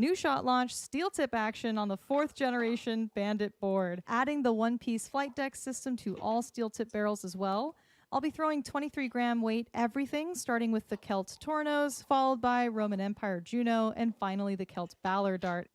New shot launch, steel tip action on the 4th generation Bandit board. Adding the one-piece flight deck system to all steel tip barrels as well. I'll be throwing 23-gram weight everything, starting with the Celt Tornos, followed by Roman Empire Juno, and finally the Celt Baer dart.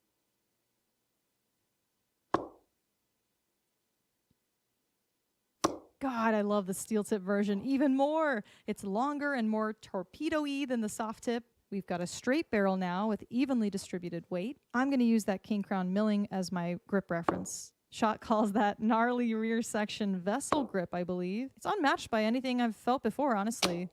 God, I love the steel tip version even more. It's longer and more torpedo-y than the soft tip. We've got a straight barrel now with evenly distributed weight. I'm going to use that King Crown milling as my grip reference. Shot calls that gnarly rear section vessel grip, I believe. It's unmatched by anything I've felt before, honestly.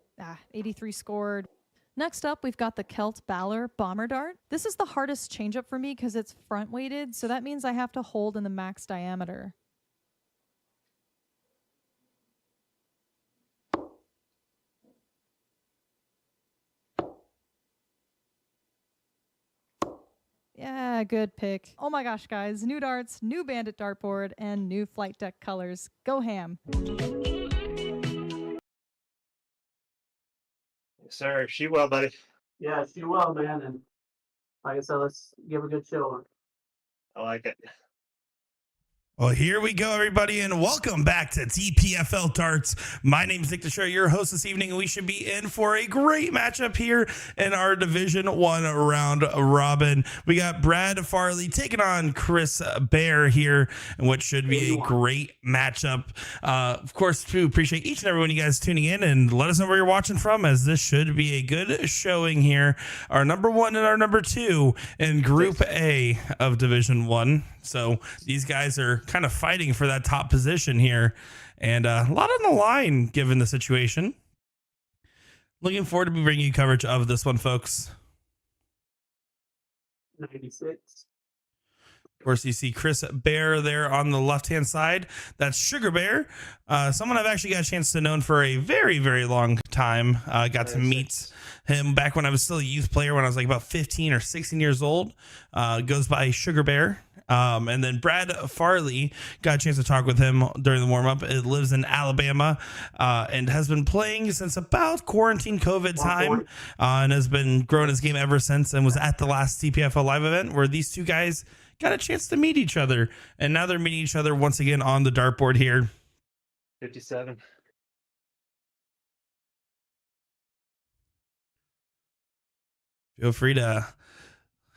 83 scored. Next up, we've got the Celt Baer bomber dart. This is the hardest changeup for me because it's front weighted, so that means I have to hold in the max diameter. Yeah, good pick. Oh my gosh, guys. New darts, new Bandit dartboard, and new flight deck colors. Go ham. Yes, sir. Shoot well, buddy. Yeah, shoot well, man. And like I said, let's give a good show. I like it. Well, here we go, everybody, and welcome back to DPFL Darts. My name is Nick DeSher, your host this evening, and we should be in for a great matchup here in our Division 1 round robin. We got Brad Farley taking on Chris Baer here, and what should be a great matchup. Of course, we appreciate each and every one of you guys tuning in, and let us know where you're watching from, as this should be a good showing here. Our number 1 and our number 2 in Group A of Division 1. So these guys are kind of fighting for that top position here, and a lot on the line given the situation. Looking forward to bringing you coverage of this one, folks. 96. Of course, you see Chris Baer there on the left-hand side. That's Sugar Bear, someone I've actually got a chance to know for a very, very long time. Got to meet him back when I was still a youth player, when I was like about 15 or 16 years old. Goes by Sugar Bear. And then Brad Farley, got a chance to talk with him during the warm-up. It lives in Alabama and has been playing since about quarantine COVID time, and has been growing his game ever since, and was at the last DPFL live event where these two guys got a chance to meet each other, and now they're meeting each other once again on the dartboard here. 57. Feel free to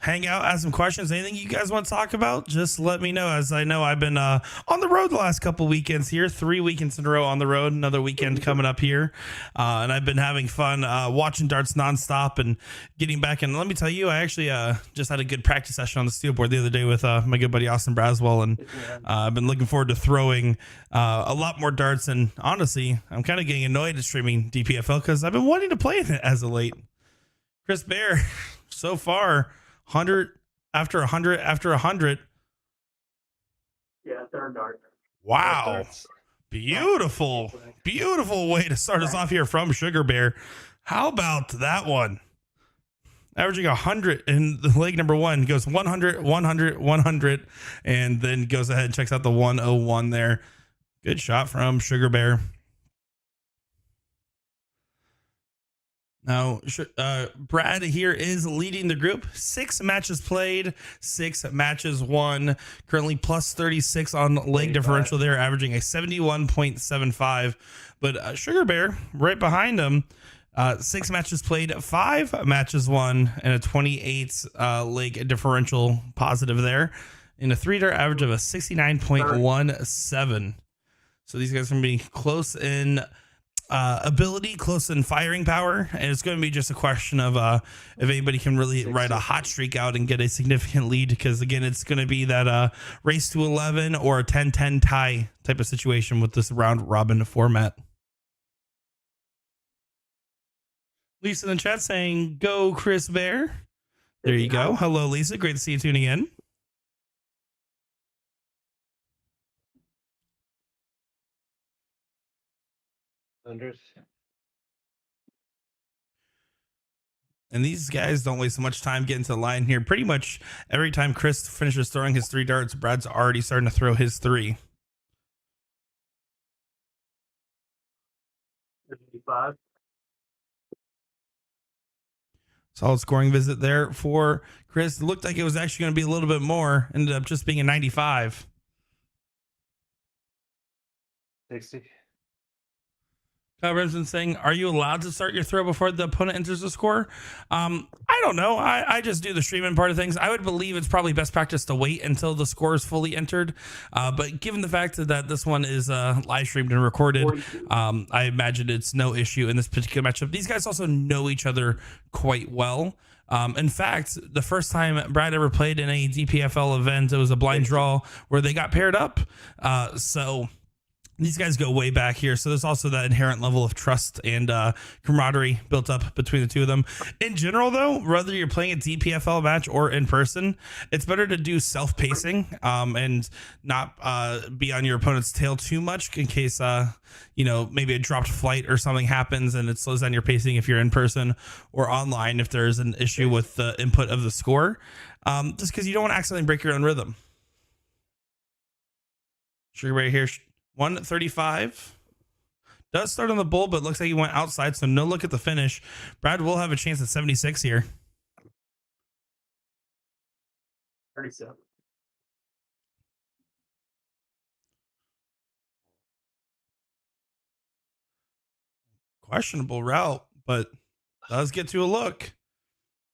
hang out, ask some questions. Anything you guys want to talk about, just let me know. As I know, I've been on the road the last couple weekends here, 3 weekends in a row on the road, another weekend coming up here. And I've been having fun watching darts nonstop and getting back. And let me tell you, I actually just had a good practice session on the steel board the other day with my good buddy Austin Braswell. And I've been looking forward to throwing a lot more darts. And honestly, I'm kind of getting annoyed at streaming DPFL because I've been wanting to play it as of late. Chris Baer, so far, 100 after 100 after 100. Yeah, third dart. Wow. Beautiful way to start us off here from Sugar Bear. How about that one? Averaging 100 in the leg number 1, goes 100, 100, 100, and then goes ahead and checks out the 101 there. Good shot from Sugar Bear. Now, Brad here is leading the group. 6 matches played, 6 matches won. Currently plus 36 on leg differential there, averaging a 71.75. But Sugar Bear right behind him, 6 matches played, 5 matches won, and a 28 leg differential positive there, in a 3-dart average of a 69.17. So these guys are going to be close in ability, close in firing power, and it's going to be just a question of if anybody can really ride a hot streak out and get a significant lead, because again, it's going to be that race to 11 or a 10-10 tie type of situation with this round robin format. Lisa in the chat saying go Chris Baer. There you go. Hello Lisa, great to see you tuning in. And these guys don't waste so much time getting to the line here. Pretty much every time Chris finishes throwing his 3 darts, Brad's already starting to throw his 3. 55. Solid scoring visit there for Chris. It looked like it was actually going to be a little bit more. Ended up just being a 95. 60. Kyle Brimson saying, are you allowed to start your throw before the opponent enters the score? I don't know. I just do the streaming part of things. I would believe it's probably best practice to wait until the score is fully entered. But given the fact that this one is live streamed and recorded, I imagine it's no issue in this particular matchup. These guys also know each other quite well. In fact, the first time Brad ever played in a DPFL event, it was a blind draw where they got paired up. So these guys go way back here. So there's also that inherent level of trust and camaraderie built up between the two of them. In general, though, whether you're playing a DPFL match or in person, it's better to do self-pacing and not be on your opponent's tail too much in case, maybe a dropped flight or something happens and it slows down your pacing if you're in person or online if there's an issue with the input of the score, just because you don't want to accidentally break your own rhythm. Sugar right here. 135 does start on the bull, but looks like he went outside, so no look at the finish. Brad will have a chance at 76 here. 37. Questionable route, but does get to a look.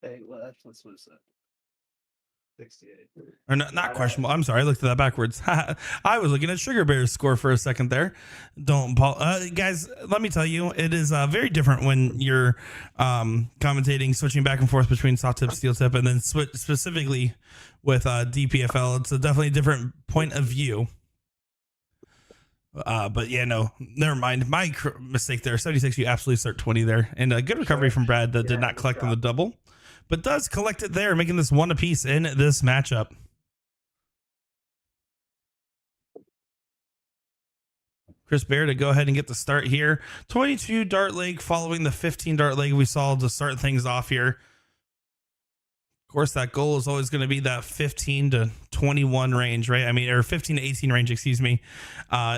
Hey, left. What's that? 68. Or not questionable. I'm sorry, I looked at that backwards. I was looking at Sugar Bear's score for a second there. Don't, guys. Let me tell you, it is very different when you're commentating, switching back and forth between soft tip, steel tip, and then specifically with DPFL. It's a definitely different point of view. But yeah, no, never mind. My mistake there. 76. You absolutely start 20 there, and a good recovery from Brad that did not collect on the double, but does collect it there, making this one apiece in this matchup. Chris Baer to go ahead and get the start here. 22 dart leg following the 15 dart leg we saw to start things off here. Of course, that goal is always going to be that 15 to 21 range, right? I mean, or 15 to 18 range, excuse me.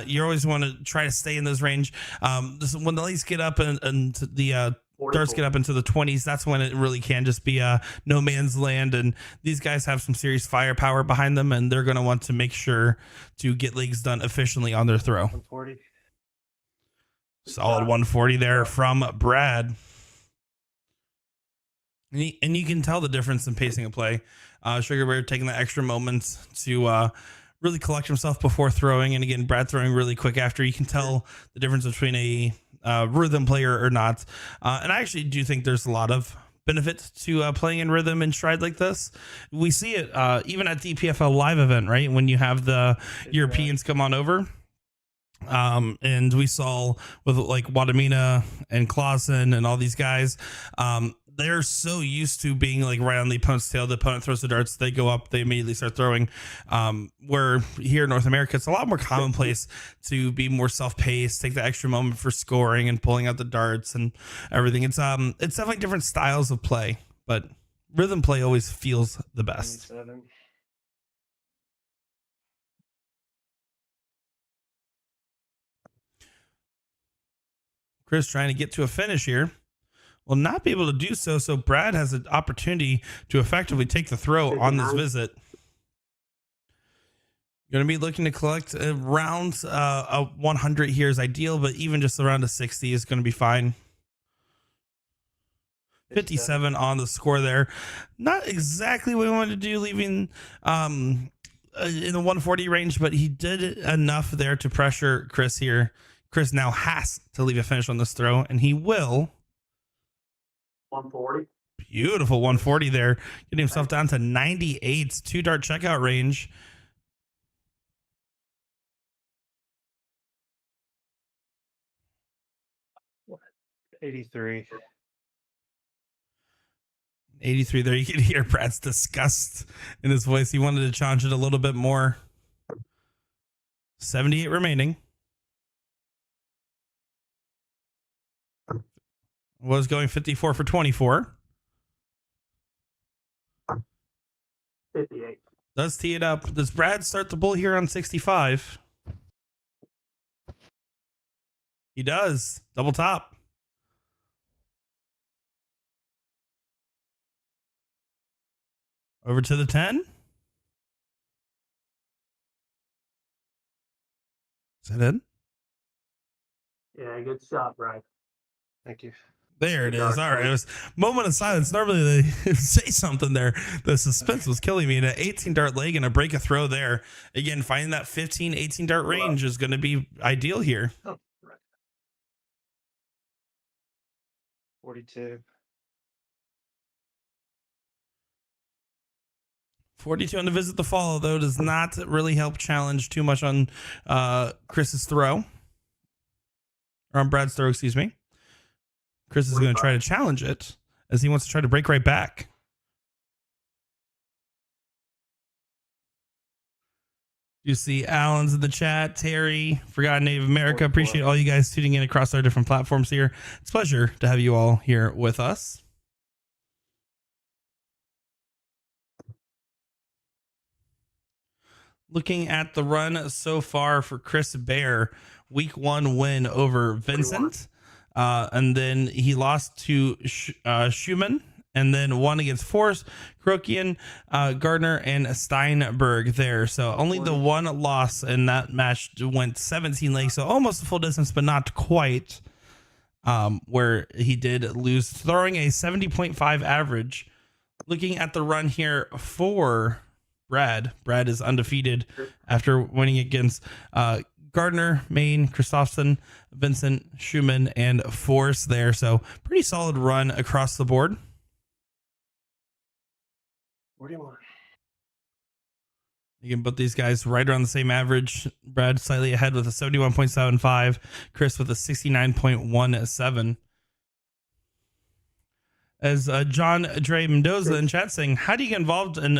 You always want to try to stay in those range. When the lights get up and the darts get up into the 20s, that's when it really can just be no man's land. And these guys have some serious firepower behind them, and they're going to want to make sure to get legs done efficiently on their throw. 140. Solid 140 there from Brad. And you can tell the difference in pacing of play. Sugar Bear taking the extra moments to really collect himself before throwing. And again, Brad throwing really quick after. You can tell the difference between a rhythm player or not. And I actually do think there's a lot of benefit to playing in rhythm and stride like this. We see it even at DPFL live event, right? When you have the Europeans come on over. And we saw with like Wadamina and Clausen and all these guys, they're so used to being like right on the opponent's tail. The opponent throws the darts, they go up, they immediately start throwing. Where here in North America, it's a lot more commonplace to be more self-paced, take the extra moment for scoring and pulling out the darts and everything. It's definitely different styles of play, but rhythm play always feels the best. 27. Chris trying to get to a finish here. Will not be able to do so. So Brad has an opportunity to effectively take the throw on this visit. Going to be looking to collect around a 100 here is ideal, but even just around a 60 is going to be fine. 57 on the score there. Not exactly what we wanted to do, leaving in the 140 range, but he did enough there to pressure Chris here. Chris now has to leave a finish on this throw, and he will. 140. Beautiful 140 there. Getting himself down to 98. 2 dart checkout range. What? 83. 83 there. You can hear Brad's disgust in his voice. He wanted to challenge it a little bit more. 78 remaining. Was going 54 for 24. 58. Does tee it up. Does Brad start the bull here on 65? He does. Double top. Over to the 10. Is that it? Yeah, good shot, Brad. Thank you. There it Good is. dark All right. side. It was moment of silence. Normally they say something there. The suspense was killing me. And an 18 dart leg and a break a throw there. Again, finding that 15, 18 dart range is going to be ideal here. Oh, right. 42. 42 on the visit the follow, though, does not really help challenge too much on Chris's throw. Or on Brad's throw, excuse me. Chris is going to try to challenge it as he wants to try to break right back. You see Alan's in the chat, Terry, Forgotten Native America. Appreciate all you guys tuning in across our different platforms here. It's a pleasure to have you all here with us. Looking at the run so far for Chris Baer, week 1 win over Vincent. And then he lost to Schumann, and then won against Forrest, Krokian, Gardner, and Steinberg there. So only the one loss in that match went 17 legs, so almost the full distance, but not quite, where he did lose, throwing a 70.5 average. Looking at the run here for Brad is undefeated after winning against Gardner, Maine, Christopherson, Vincent, Schumann, and Forrest there. So pretty solid run across the board. 41. You can put these guys right around the same average. Brad slightly ahead with a 71.75. Chris with a 69.17. As John Dre Mendoza in chat saying, how do you get involved in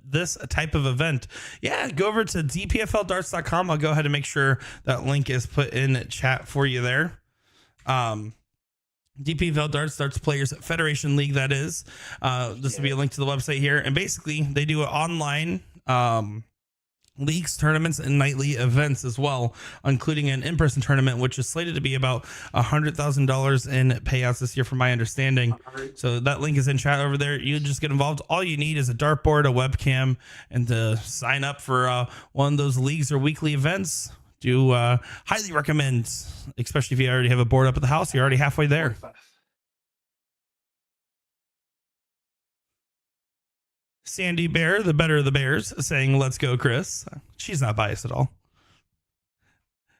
this type of event? Yeah, go over to dpfldarts.com. I'll go ahead and make sure that link is put in chat for you there. DPFL Darts Players Federation League, that is. This will be a link to the website here. And basically, they do online leagues, tournaments, and nightly events as well, including an in-person tournament, which is slated to be about $100,000 in payouts this year, from my understanding. So that link is in chat over there. You just get involved. All you need is a dartboard, a webcam, and to sign up for one of those leagues or weekly events. Do highly recommend, especially if you already have a board up at the house. You're already halfway there. 45. Sandy Bear, the better of the Bears, saying, let's go, Chris. She's not biased at all.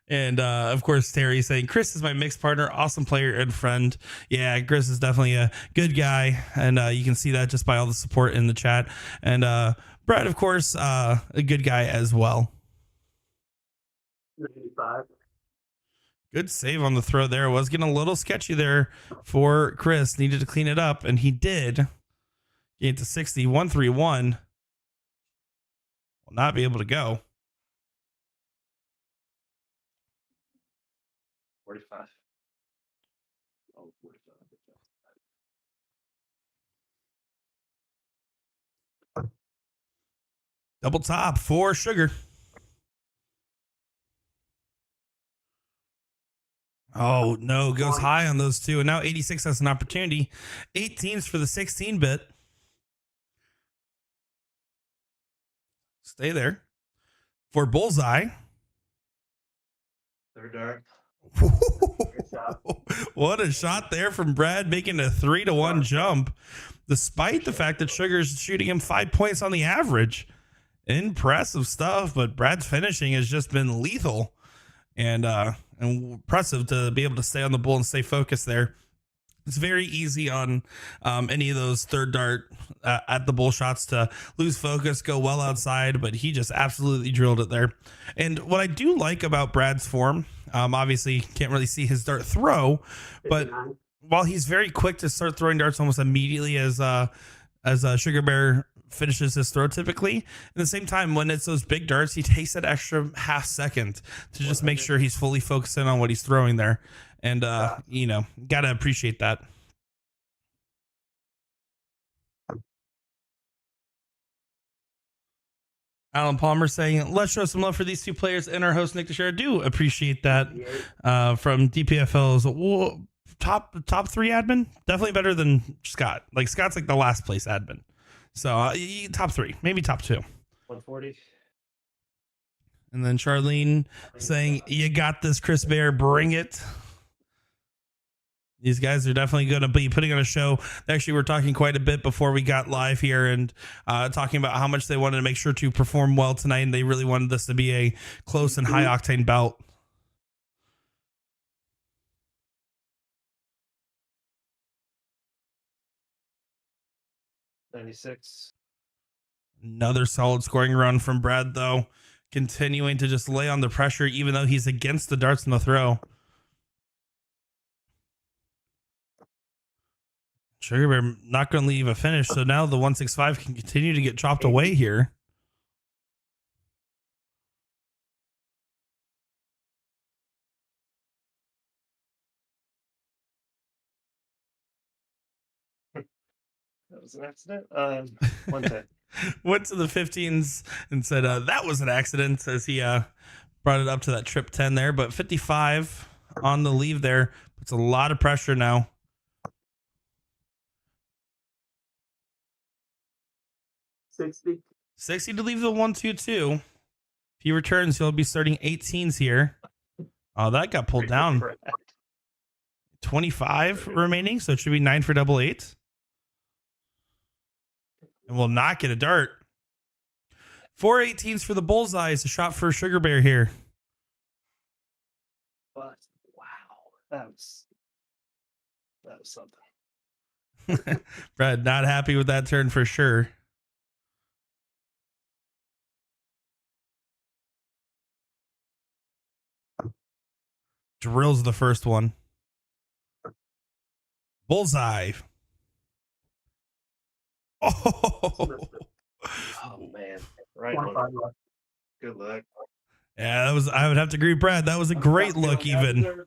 And, of course, Terry saying, Chris is my mixed partner, awesome player and friend. Yeah, Chris is definitely a good guy, and you can see that just by all the support in the chat. And Brad, of course, a good guy as well. 95. Good save on the throw there. It was getting a little sketchy there for Chris. Needed to clean it up, and he did. Get to 60, 131. Will not be able to go. 45. Oh, 45. Double top for Sugar. Oh, no. Goes high on those two. And now 86 has an opportunity. 18s for the 16-bit. Stay there. For Bullseye. Third dart. What a shot there from Brad, making a 3-1 jump, despite the fact that Sugar's shooting him 5 points on the average. Impressive stuff, but Brad's finishing has just been lethal, and impressive to be able to stay on the bull and stay focused there. It's very easy on any of those third dart at the bull shots to lose focus, go well outside, but he just absolutely drilled it there. And what I do like about Brad's form, obviously can't really see his dart throw, but while he's very quick to start throwing darts almost immediately as Sugar Bear finishes his throw typically, at the same time, when it's those big darts, he takes that extra half second to just make sure he's fully focused in on what he's throwing there. And, gotta appreciate that. Alan Palmer saying, let's show some love for these two players and our host, Nick Teixeira. Do appreciate that from DPFL's top 3 admin. Definitely better than Scott. Like, Scott's like the last place admin. So top 3, maybe top 2. 140. And then Charlene saying, "You got this, Chris Baer. Bring it." These guys are definitely going to be putting on a show. Actually, we're talking quite a bit before we got live here and talking about how much they wanted to make sure to perform well tonight. And they really wanted this to be a close and high octane bout. $96. Another solid scoring run from Brad, though, continuing to just lay on the pressure, even though he's against the darts in the throw. Sugar Bear not going to leave a finish, so now the 165 can continue to get chopped away here. That was an accident. 110. Went to the 15s and said that was an accident as he brought it up to that trip 10 there. But 55 on the leave there puts a lot of pressure now. 60 to leave the 122. If he returns, he'll be starting 18s here. Oh, that got pulled down. 25 remaining, so it should be 9 for double 8. And will not get a dart. 4 18s for the bullseye. It's a shot for Sugar Bear here. But wow, that was something. Brad, not happy with that turn for sure. Drills the first one. Bullseye. Oh, Oh man, right. 25 One. left. Good luck. yeah, that was. I would have to agree, Brad. That was a great look, even.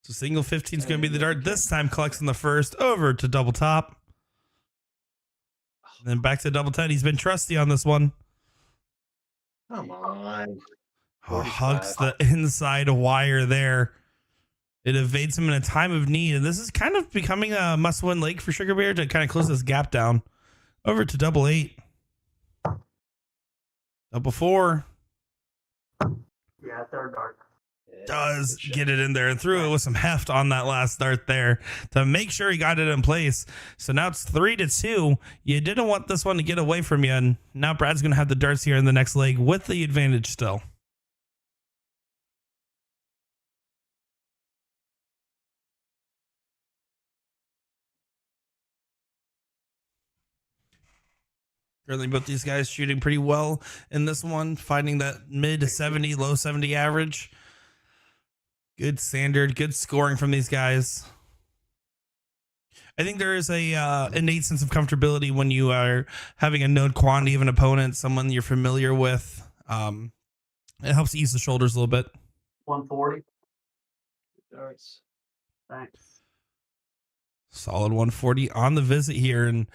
So single 15 is going to be the dart. This time collects on the first, over to double top. And then back to double 10. He's been trusty on this one. Come on. Oh, hugs the inside wire there. It evades him in a time of need. And this is kind of becoming a must-win leg for Sugar Bear to kind of close this gap down. Over to double 8. Double 4. Yeah, third dart. Does get it in there and threw it with some heft on that last dart there to make sure he got it in place. So now it's 3-2. You didn't want this one to get away from you, and now Brad's going to have the darts here in the next leg with the advantage still. Currently, both these guys shooting pretty well in this one, finding that mid 70, low 70 average. Good standard, good scoring from these guys. I think there is a innate sense of comfortability when you are having a known quantity of an opponent, someone you're familiar with. It helps ease the shoulders a little bit. 140. Darts. Thanks. Solid 140 on the visit here. And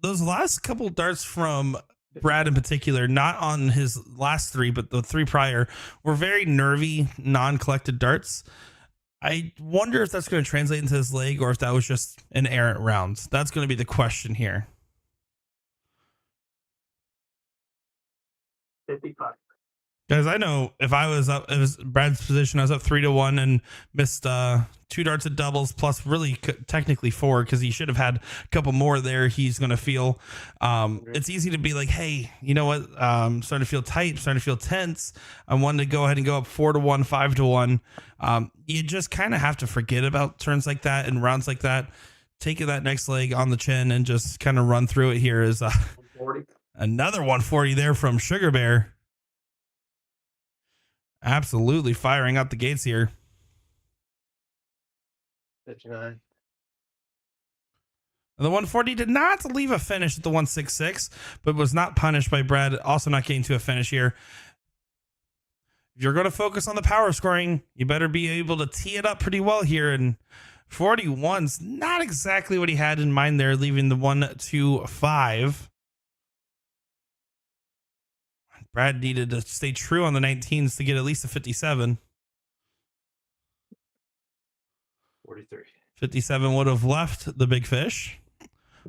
those last couple darts from Brad in particular, not on his last 3, but the 3 prior, were very nervy, non-collected darts. I wonder if that's going to translate into his leg or if that was just an errant round. That's going to be the question here. 55. Guys, I know if I was up, it was Brad's position, I was up 3-1 and missed 2 darts at doubles, plus really technically 4 because he should have had a couple more there. He's going to feel it's easy to be like, hey, you know what? I'm starting to feel tight, starting to feel tense. I wanted to go ahead and go up 4-1, 5-1. You just kind of have to forget about turns like that and rounds like that. Taking that next leg on the chin and just kind of run through it here is 140. another 140 there from Sugar Bear. Absolutely firing out the gates here. 59. The 140 did not leave a finish at the 166, but was not punished by Brad. Also not getting to a finish here. If you're going to focus on the power scoring, you better be able to tee it up pretty well here. And 41's not exactly what he had in mind there, leaving the 125. Brad needed to stay true on the 19s to get at least a 57. 43. 57 would have left the big fish.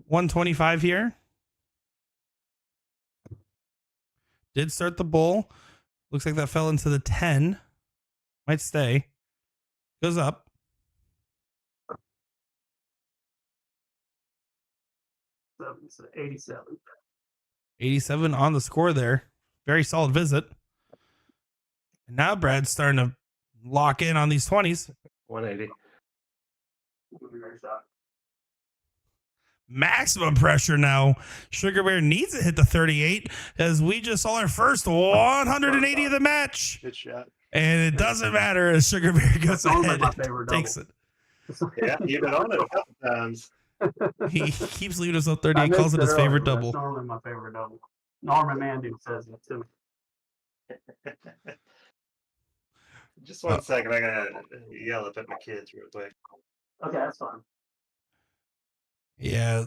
125 here. Did start the bull. Looks like that fell into the 10. Might stay. Goes up. 87. 87 on the score there. Very solid visit. And now Brad's starting to lock in on these 20s. 180. Maximum pressure now. Sugar Bear needs to hit the 38 as we just saw our first 180 of the match. Good shot. And it doesn't matter as Sugar Bear goes That's only ahead my and favorite takes double. it. Yeah, you've been on it a couple times. He keeps leaving us up I 30. He calls it mentioned his favorite earlier, double. That's normally my favorite double. Norman Mandu says it too. Just 1 second. I gotta yell up at my kids real quick. Okay, that's fine. Yeah,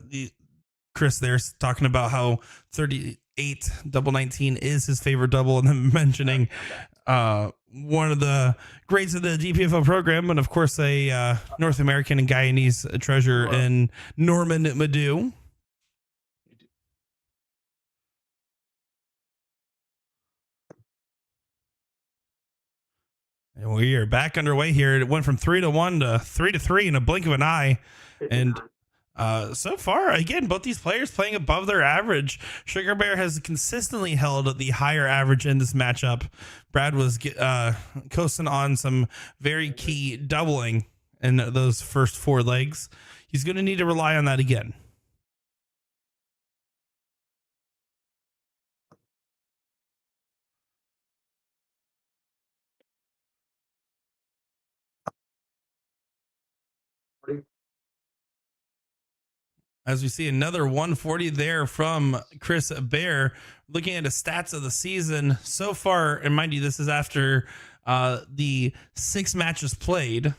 Chris there's talking about how 38 double 19 is his favorite double, and then mentioning one of the greats of the DPFL program, and of course a North American and Guyanese treasure in Norman Madu. And we are back underway here. It went from 3-1 to 3-3 in a blink of an eye. And so far, again, both these players playing above their average. Sugar Bear has consistently held the higher average in this matchup. Brad was coasting on some very key doubling in those first 4 legs. He's going to need to rely on that again. As we see another 140 there from Chris Baer. Looking at the stats of the season so far, and mind you, this is after the 6 matches played.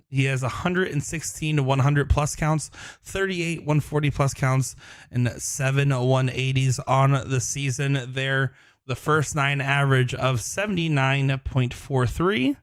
He has 116 to 100 plus counts, 38 140 plus counts, and 7 180s on the season there. The first 9 average of 79.43.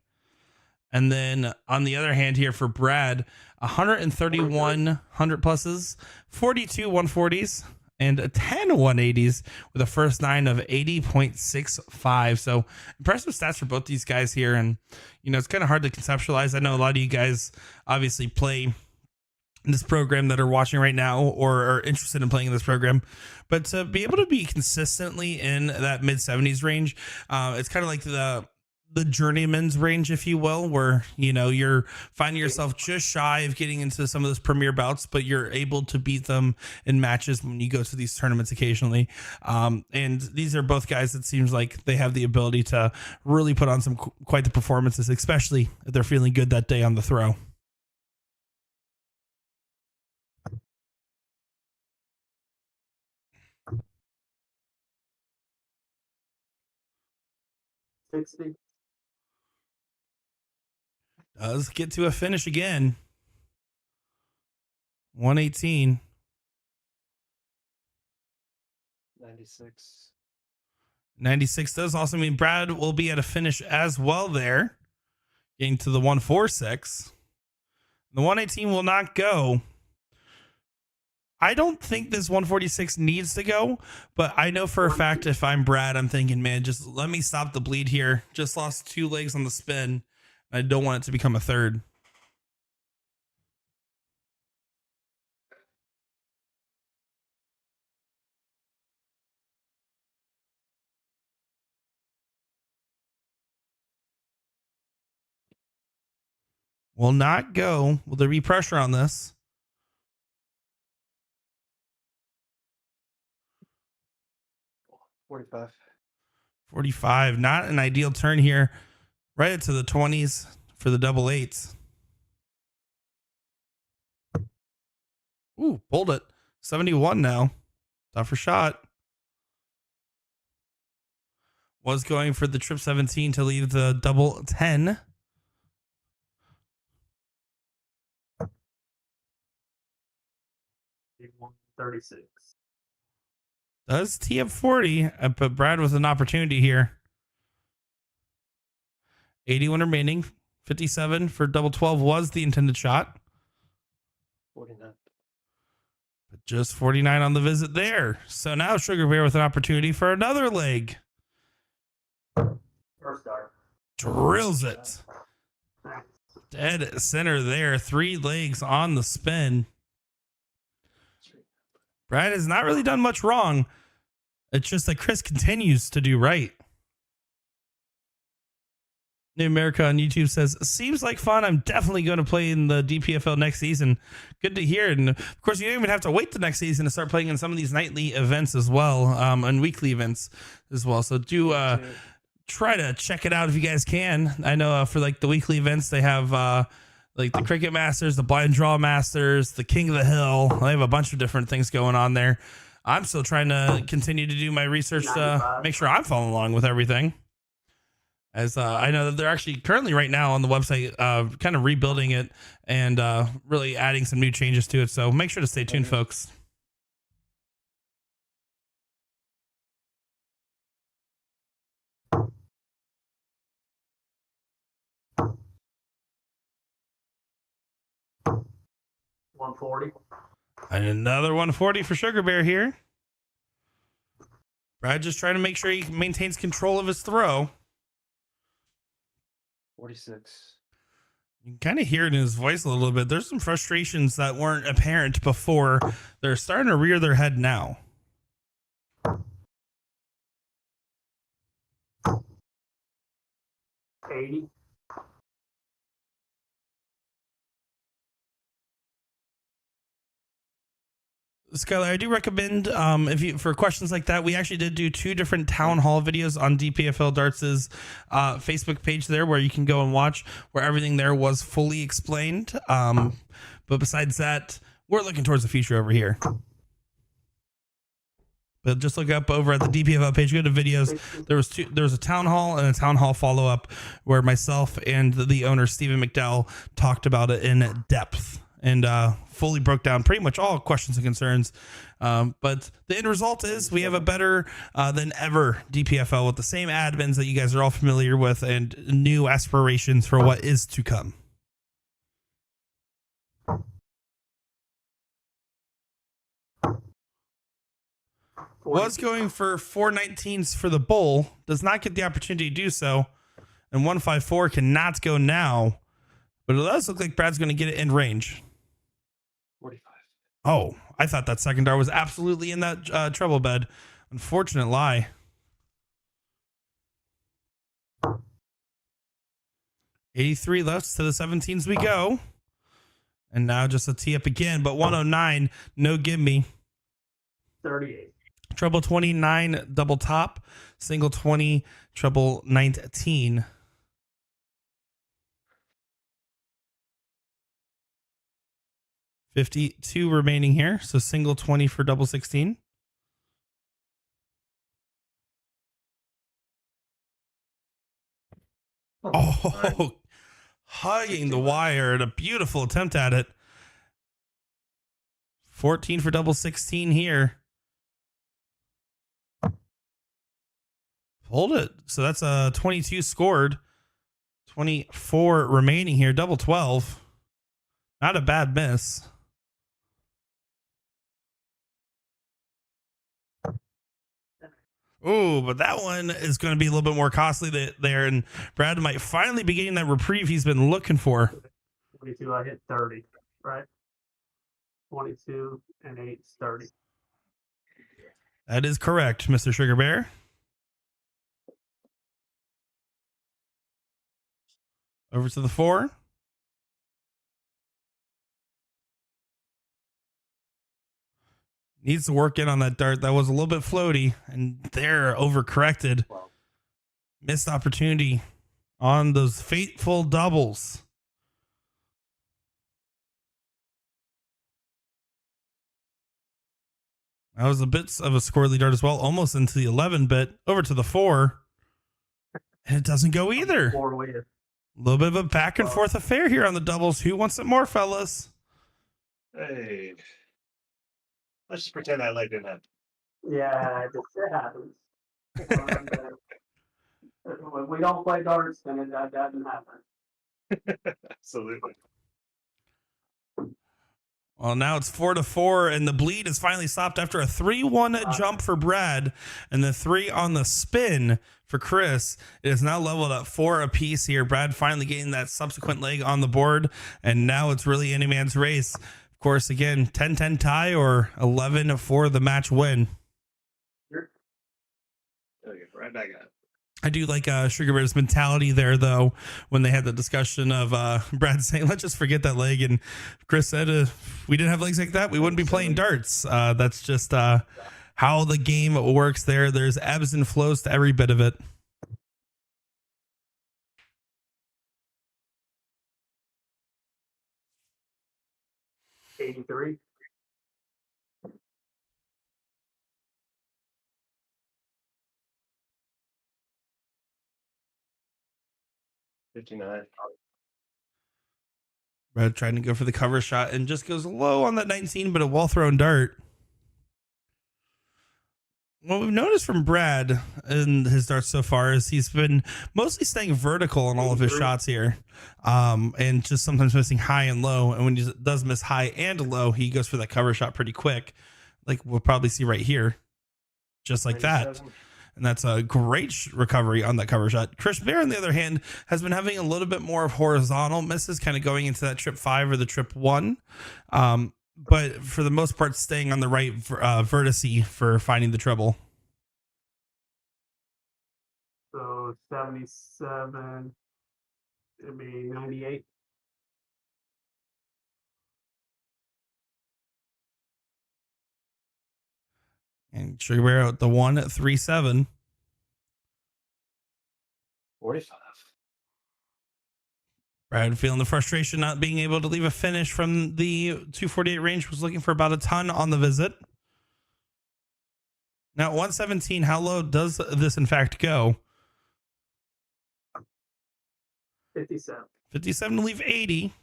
And then on the other hand here for Brad, 131 100 pluses, 42 140s, and 10 180s with a first 9 of 80.65. So impressive stats for both these guys here. And, you know, it's kind of hard to conceptualize. I know a lot of you guys obviously play in this program that are watching right now or are interested in playing in this program, but to be able to be consistently in that mid 70s range, it's kind of like the journeyman's range, if you will, where, you know, you're finding yourself just shy of getting into some of those premier bouts, but you're able to beat them in matches when you go to these tournaments occasionally. And these are both guys that seems like they have the ability to really put on some quite the performances, especially if they're feeling good that day on the throw. Does get to a finish again. 118. 96. 96 does also mean Brad will be at a finish as well there. Getting to the 146. The 118 will not go. I don't think this 146 needs to go, but I know for a fact if I'm Brad, I'm thinking, man, just let me stop the bleed here. Just lost 2 legs on the spin. I don't want it to become a third. Will not go. Will there be pressure on this? 45. 45. Not an ideal turn here. Right into the 20s for the double 8s. Ooh, pulled it. 71 now. Tougher shot. Was going for the trip 17 to leave the double 10. $136. Does tee up 40, but Brad with an opportunity here. 81 remaining. 57 for double 12 was the intended shot. 49. But just 49 on the visit there. So now Sugar Bear with an opportunity for another leg. First start. Drills it. Dead center there. 3 legs on the spin. Brad has not really done much wrong. It's just that Chris continues to do right. New America on YouTube says, seems like fun. I'm definitely going to play in the DPFL next season. Good to hear. And of course, you don't even have to wait the next season to start playing in some of these nightly events as well, and weekly events as well. So do try to check it out if you guys can. I know for like the weekly events, they have like the Cricket Masters, the Blind Draw Masters, the King of the Hill. They have a bunch of different things going on there. I'm still trying to continue to do my research to make sure I'm following along with everything. As I know that they're actually currently right now on the website kind of rebuilding it and really adding some new changes to it. So make sure to stay tuned, folks. $140. And another 140 for Sugar Bear here. Brad just trying to make sure he maintains control of his throw. 46. You can kind of hear it in his voice a little bit. There's some frustrations that weren't apparent before. They're starting to rear their head now. $80. Skylar, I do recommend if you for questions like that, we actually did do 2 different town hall videos on DPFL Darts' Facebook page there, where you can go and watch, where everything there was fully explained. But besides that, we're looking towards the future over here. But just look up over at the DPFL page, go to videos. There was a town hall and a town hall follow up where myself and the owner Stephen McDowell talked about it in depth and fully broke down pretty much all questions and concerns. But the end result is we have a better than ever DPFL with the same admins that you guys are all familiar with and new aspirations for what is to come. Was going for 419s for the bull, does not get the opportunity to do so, and 154 cannot go now, but it does look like Brad's going to get it in range. 45. Oh, I thought that second dart was absolutely in that treble bed. Unfortunate lie. $83 left to the 17s we go. And now just a tee up again, but 109, no gimme. 38. Treble 29, double top, single 20, treble 19. $52 remaining here, so single 20 for double 16. Oh, hugging the wire and a beautiful attempt at it. 14 for double 16 here. Hold it. So that's a 22 scored. 24 remaining here. Double 12. Not a bad miss. Oh, but that one is going to be a little bit more costly there. And Brad might finally be getting that reprieve he's been looking for. 22, I hit 30, right? 22 and 8 is 30. That is correct, Mr. Sugar Bear. Over to the 4. Needs to work in on that dart. That was a little bit floaty, and they're overcorrected. Missed opportunity on those fateful doubles. That was a bit of a squirrely dart as well, almost into the 11 bit. Over to the 4, and it doesn't go either. 4 weighted. A little bit of a back and forth affair here on the doubles. Who wants it more, fellas? Hey. Let's just pretend that leg didn't happen. Yeah, it happens. When we don't play darts, then that doesn't happen. Absolutely. Well, now it's 4-4, and the bleed is finally stopped after a 3-1 jump for Brad, and the 3 on the spin for Chris. It is now leveled at 4 apiece here. Brad finally getting that subsequent leg on the board, and now it's really any man's race. Of course, again, 10-10 tie or 11 for the match win. Right back up. I do like Sugar Bear's mentality there, though, when they had the discussion of Brad saying, let's just forget that leg. And Chris said, if we didn't have legs like that, we wouldn't be playing darts. That's just how the game works there. There's ebbs and flows to every bit of it. $83. $59. Brad trying to go for the cover shot and just goes low on that 19, but a well-thrown dart. What we've noticed from Brad in his darts so far is he's been mostly staying vertical on all of his shots here, and just sometimes missing high and low. And when he does miss high and low, he goes for that cover shot pretty quick, like we'll probably see right here, just like that. And that's a great recovery on that cover shot. Chris Baer, on the other hand, has been having a little bit more of horizontal misses, kind of going into that trip 5 or the trip 1. But for the most part, staying on the right vertice for finding the treble. So 77, it'd be 98. And Sugar Bear out the 1-3-7. 45. Brad feeling the frustration not being able to leave a finish from the 248 range, was looking for about a ton on the visit. Now, 117, how low does this in fact go? 57. 57 to leave 80.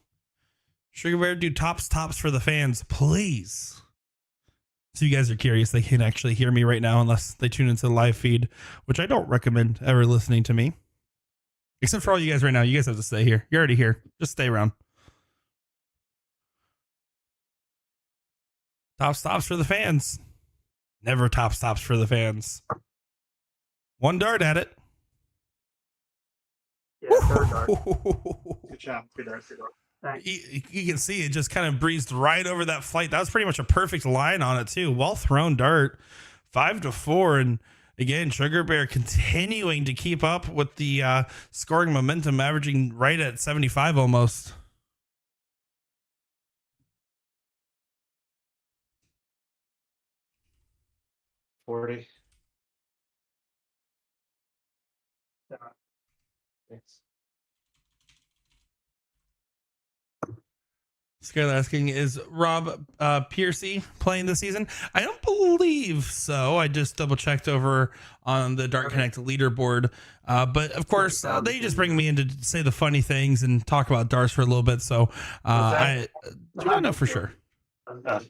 Sugar Bear, do tops for the fans, please. So you guys are curious, they can actually hear me right now unless they tune into the live feed, which I don't recommend ever listening to me. Except for all you guys right now. You guys have to stay here. You're already here. Just stay around. Top stops for the fans. Never top stops for the fans. One dart at it. Yeah, third dart. Good job. Good dart. Good dart. Thanks. You can see it just kind of breezed right over that flight. That was pretty much a perfect line on it too. Well thrown dart. 5-4. And again, Sugar Bear continuing to keep up with the scoring momentum, averaging right at 75 almost. $40. Yeah. Thanks. Skylar asking, is Rob Piercy playing this season? I don't believe so. I just double checked over on the Dart Connect leaderboard. But of course, they just bring me in to say the funny things and talk about darts for a little bit. So I do not know for sure. But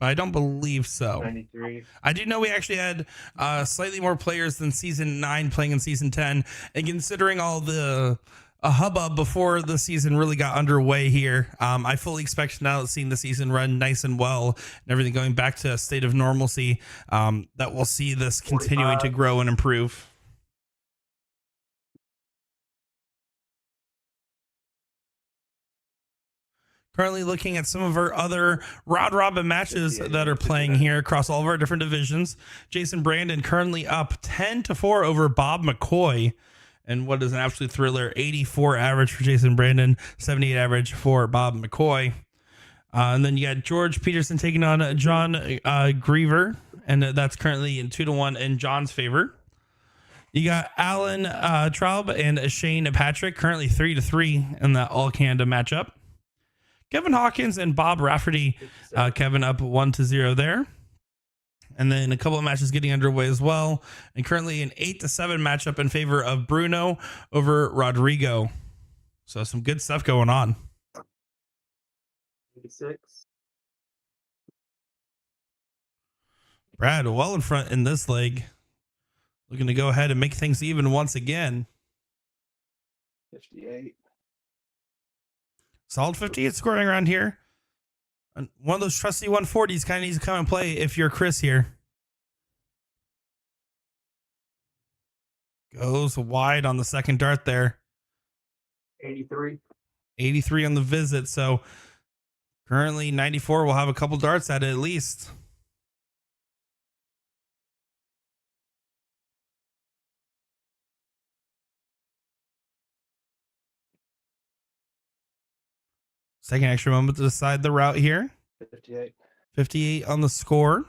I don't believe so. 93. I do know we actually had slightly more players than season 9 playing in season 10. And considering all the hubbub before the season really got underway here, I fully expect now that seeing the season run nice and well and everything going back to a state of normalcy, that we'll see this continuing to grow and improve. Currently looking at some of our other round robin matches that are playing here across all of our different divisions. Jason Brandon currently up 10-4 over Bob McCoy. And what is an absolute thriller, 84 average for Jason Brandon, 78 average for Bob McCoy. And then you got George Peterson taking on John Griever, and that's currently in 2-1 in John's favor. You got Alan Traub and Shane Patrick, currently 3-3 in that All Canada matchup. Kevin Hawkins and Bob Rafferty, Kevin up 1-0 there. And then a couple of matches getting underway as well. And currently an 8-7 matchup in favor of Bruno over Rodrigo. So some good stuff going on. 86. Brad well in front in this leg. Looking to go ahead and make things even once again. 58. Solid 58 scoring around here. And one of those trusty 140s kind of needs to come and play if you're Chris here. Goes wide on the second dart there. 83. 83 on the visit. So currently 94 will have a couple darts at it at least. Second extra moment to decide the route here. 58. 58 on the score.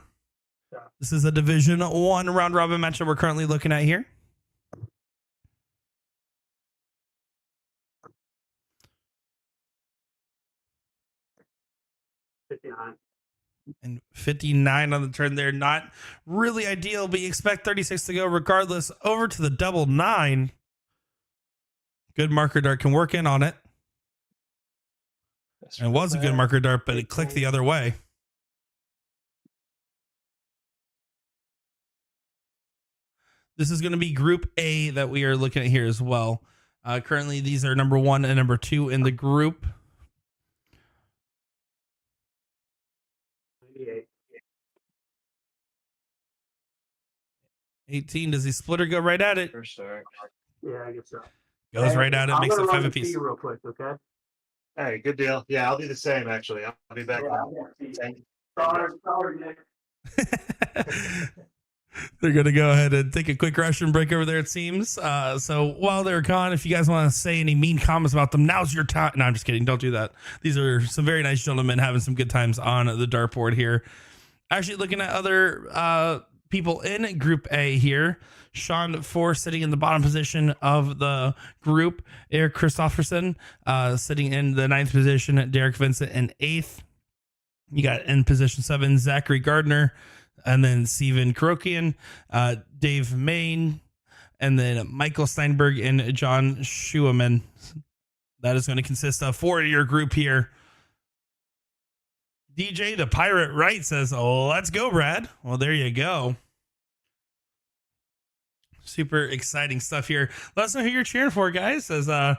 Yeah. This is a Division 1 round robin matchup we're currently looking at here. And 59 on the turn there. Not really ideal, but you expect 36 to go regardless. Over to the double 9. Good marker dart can work in on it. And it was a good marker dart, but it clicked the other way. This is going to be Group A that we are looking at here as well. Currently, these are number 1 and number 2 in the group. 88. 18. Does he split or go right at it? First start. Yeah, I guess so. Goes right at it. I'm Makes gonna it 5 run the apiece. fee real quick, okay? Hey, good deal. Yeah, I'll do the same actually. I'll be back. Yeah, on 10. sorry, Nick. They're going to go ahead and take a quick Russian break over there, it seems. So while they're gone, if you guys want to say any mean comments about them, now's your time. No, I'm just kidding. Don't do that. These are some very nice gentlemen having some good times on the dartboard here. Actually, looking at other people in Group A here. Sean Force sitting in the bottom position of the group. Eric Christofferson sitting in the 9th position. Derek Vincent in 8th. You got in position 7, Zachary Gardner. And then Steven Karokian, Dave Main, and then Michael Steinberg and John Schueman. That is going to consist of 4-year group here. DJ the Pirate Right says, "Oh, let's go, Brad." Well, there you go. Super exciting stuff here. Let us know who you're cheering for, guys, as I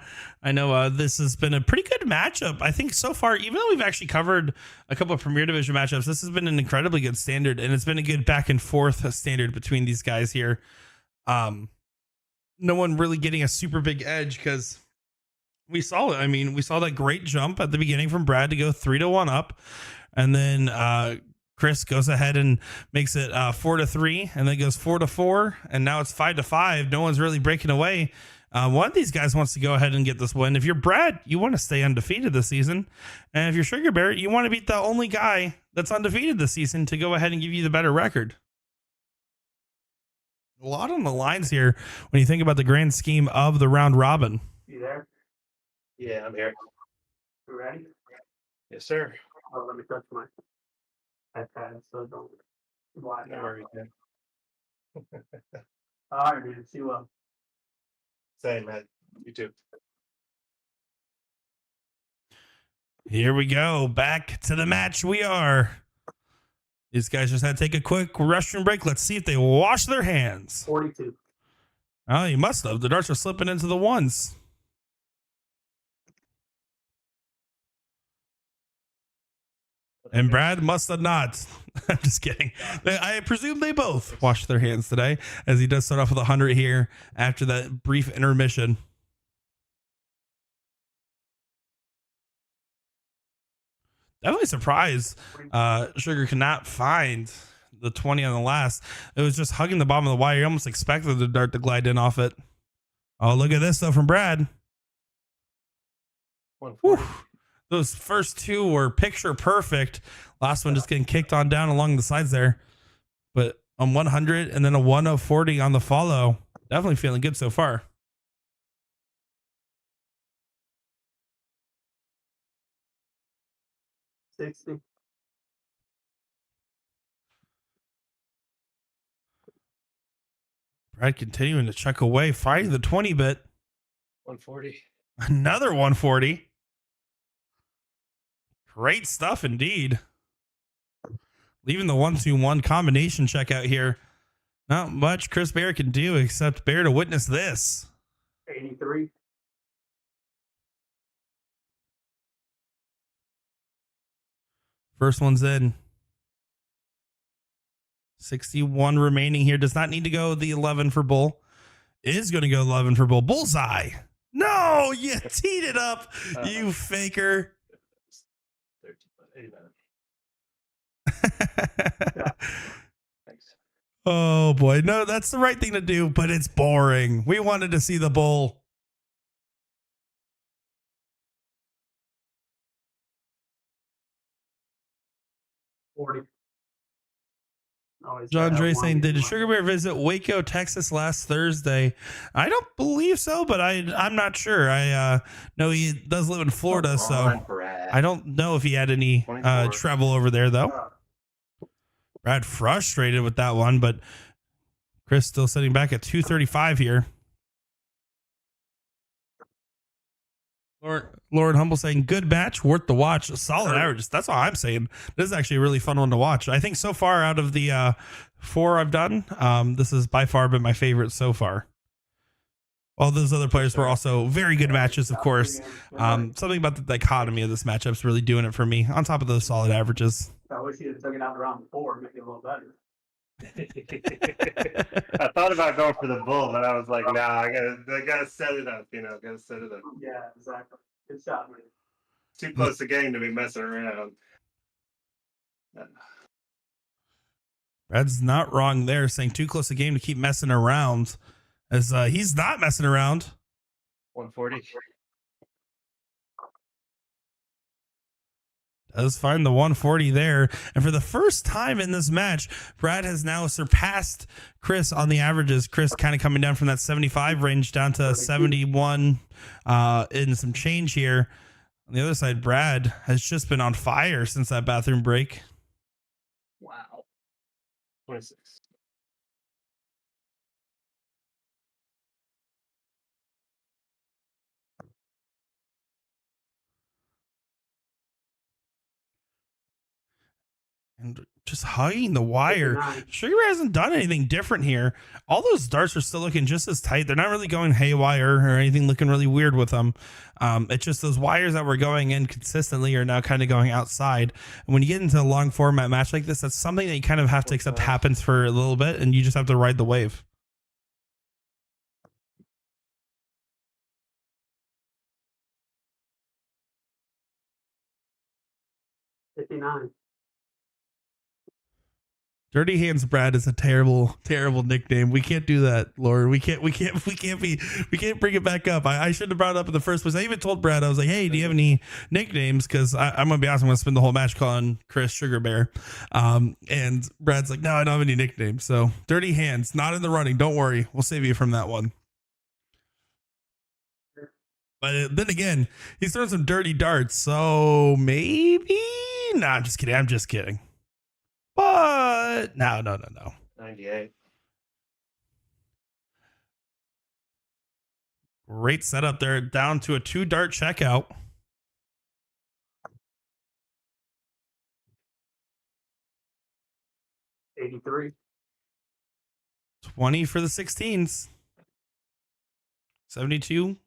know this has been a pretty good matchup. I think so far, even though we've actually covered a couple of Premier Division matchups, this has been an incredibly good standard, and it's been a good back and forth standard between these guys here. No one really getting a super big edge because we saw it. I mean, we saw that great jump at the beginning from Brad to go 3-1 up, and then Chris goes ahead and makes it 4-3, and then goes 4-4, and now it's 5-5. No one's really breaking away. One of these guys wants to go ahead and get this win. If you're Brad, you want to stay undefeated this season, and if you're Sugar Bear, you want to beat the only guy that's undefeated this season to go ahead and give you the better record. A lot on the lines here when you think about the grand scheme of the round robin. You there? Yeah, I'm here. You ready? Yes, sir. Oh, let me touch my iPad so don't black No out. worries, man. All right, dude. See you well. Same, man. You too. Here we go. Back to the match we are. These guys just had to take a quick restroom break. Let's see if they wash their hands. 42. Oh, you must have. The darts are slipping into the ones. And Brad must have not. I'm just kidding. I presume they both washed their hands today, as he does start off with 100 here after that brief intermission. Definitely surprised Sugar cannot find the 20 on the last. It was just hugging the bottom of the wire. You almost expected the dart to glide in off it. Oh, look at this, though, from Brad. 140. Whew. Those first two were picture perfect. Last one just getting kicked on down along the sides there. But on 100 and then a 140 on the follow. Definitely feeling good so far. $60. Brad continuing to check away, fighting the 20 bit. 140. Another 140. Great stuff indeed. Leaving the 1-2-1 combination check out here. Not much Chris Baer can do except Baer to witness this. 83. First one's in. 61 remaining here. Does not need to go the 11 for Bull. Is going to go 11 for Bull. Bullseye. No, you teed it up, you faker. 13, Thanks. Oh boy, no, that's the right thing to do, but it's boring. We wanted to see the Bull. John Dre saying, did Sugar Bear visit Waco, Texas last Thursday? I don't believe so, but I'm not sure. I know he does live in Florida, so I don't know if he had any travel over there, though. Brad frustrated with that one, but Chris still sitting back at 235 here. Lord Humble saying, good match, worth the watch, solid average. That's all I'm saying. This is actually a really fun one to watch. I think so far out of the 4 I've done, this has by far been my favorite so far. All those other players were also very good matches, of course. Something about the dichotomy of this matchup is really doing it for me, on top of those solid averages. I wish he had took it out around 4 and make it a little better. I thought about going for the Bull, but I was like, nah, I gotta set it up, gotta set it up. Yeah, exactly. Good shot, man. Too close a game to be messing around. Brad's not wrong there, saying too close a game to keep messing around, as he's not messing around. 140. Does find the 140 there. And for the first time in this match, Brad has now surpassed Chris on the averages. Chris kind of coming down from that 75 range down to 71 in some change here. On the other side, Brad has just been on fire since that bathroom break. Wow. 26. And just hugging the wire. Sugar Bear hasn't done anything different here. All those darts are still looking just as tight. They're not really going haywire or anything looking really weird with them. It's just those wires that were going in consistently are now kind of going outside. And when you get into a long format match like this, that's something that you kind of have to accept happens for a little bit, and you just have to ride the wave. $59. Dirty Hands Brad is a terrible, terrible nickname. We can't do that, Lord. We can't bring it back up. I shouldn't have brought it up in the first place. I even told Brad, I was like, hey, do you have any nicknames? Because I'm going to be honest, I'm going to spend the whole match calling Chris Sugar Bear. And Brad's like, no, I don't have any nicknames. So Dirty Hands, not in the running. Don't worry. We'll save you from that one. But then again, he's throwing some dirty darts. So maybe? No, I'm just kidding. I'm just kidding. But no. 98. Great setup there, down to a 2 dart checkout. $83. 20 for the 16s. 72.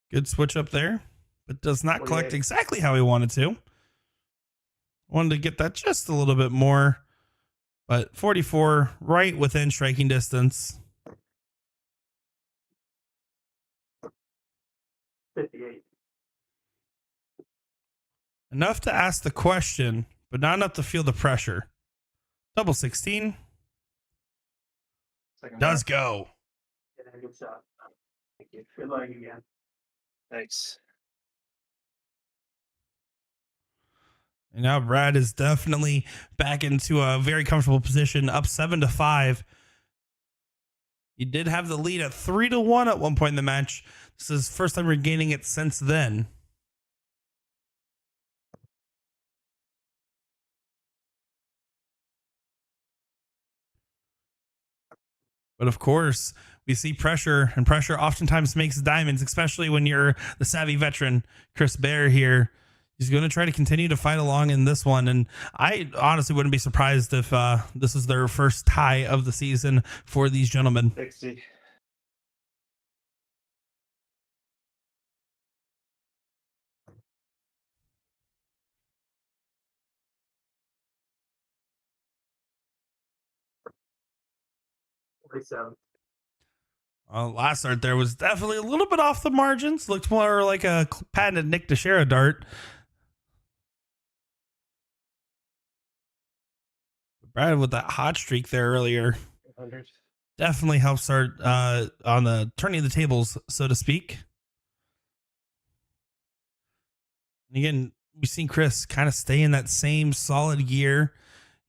Good switch up there, but does not collect 48. exactly how he wanted to. Wanted to get that just a little bit more, but 44 right within striking distance. 58. Enough to ask the question, but not enough to feel the pressure. Double 16 Second does half. go. Yeah, good shot. Thank you. Good luck again. Thanks. And now Brad is definitely back into a very comfortable position, up 7-5. He did have the lead at 3-1 at one point in the match. This is his first time regaining it since then. But of course, we see pressure, and pressure oftentimes makes diamonds, especially when you're the savvy veteran, Chris Baer here. He's going to try to continue to fight along in this one. And I honestly wouldn't be surprised if this is their first tie of the season for these gentlemen. 60. 47. Last start there was definitely a little bit off the margins. Looked more like a patented Nick Teixeira dart. Brad with that hot streak there earlier 100. definitely helps start on the turning the tables, so to speak. And again, we've seen Chris kind of stay in that same solid gear.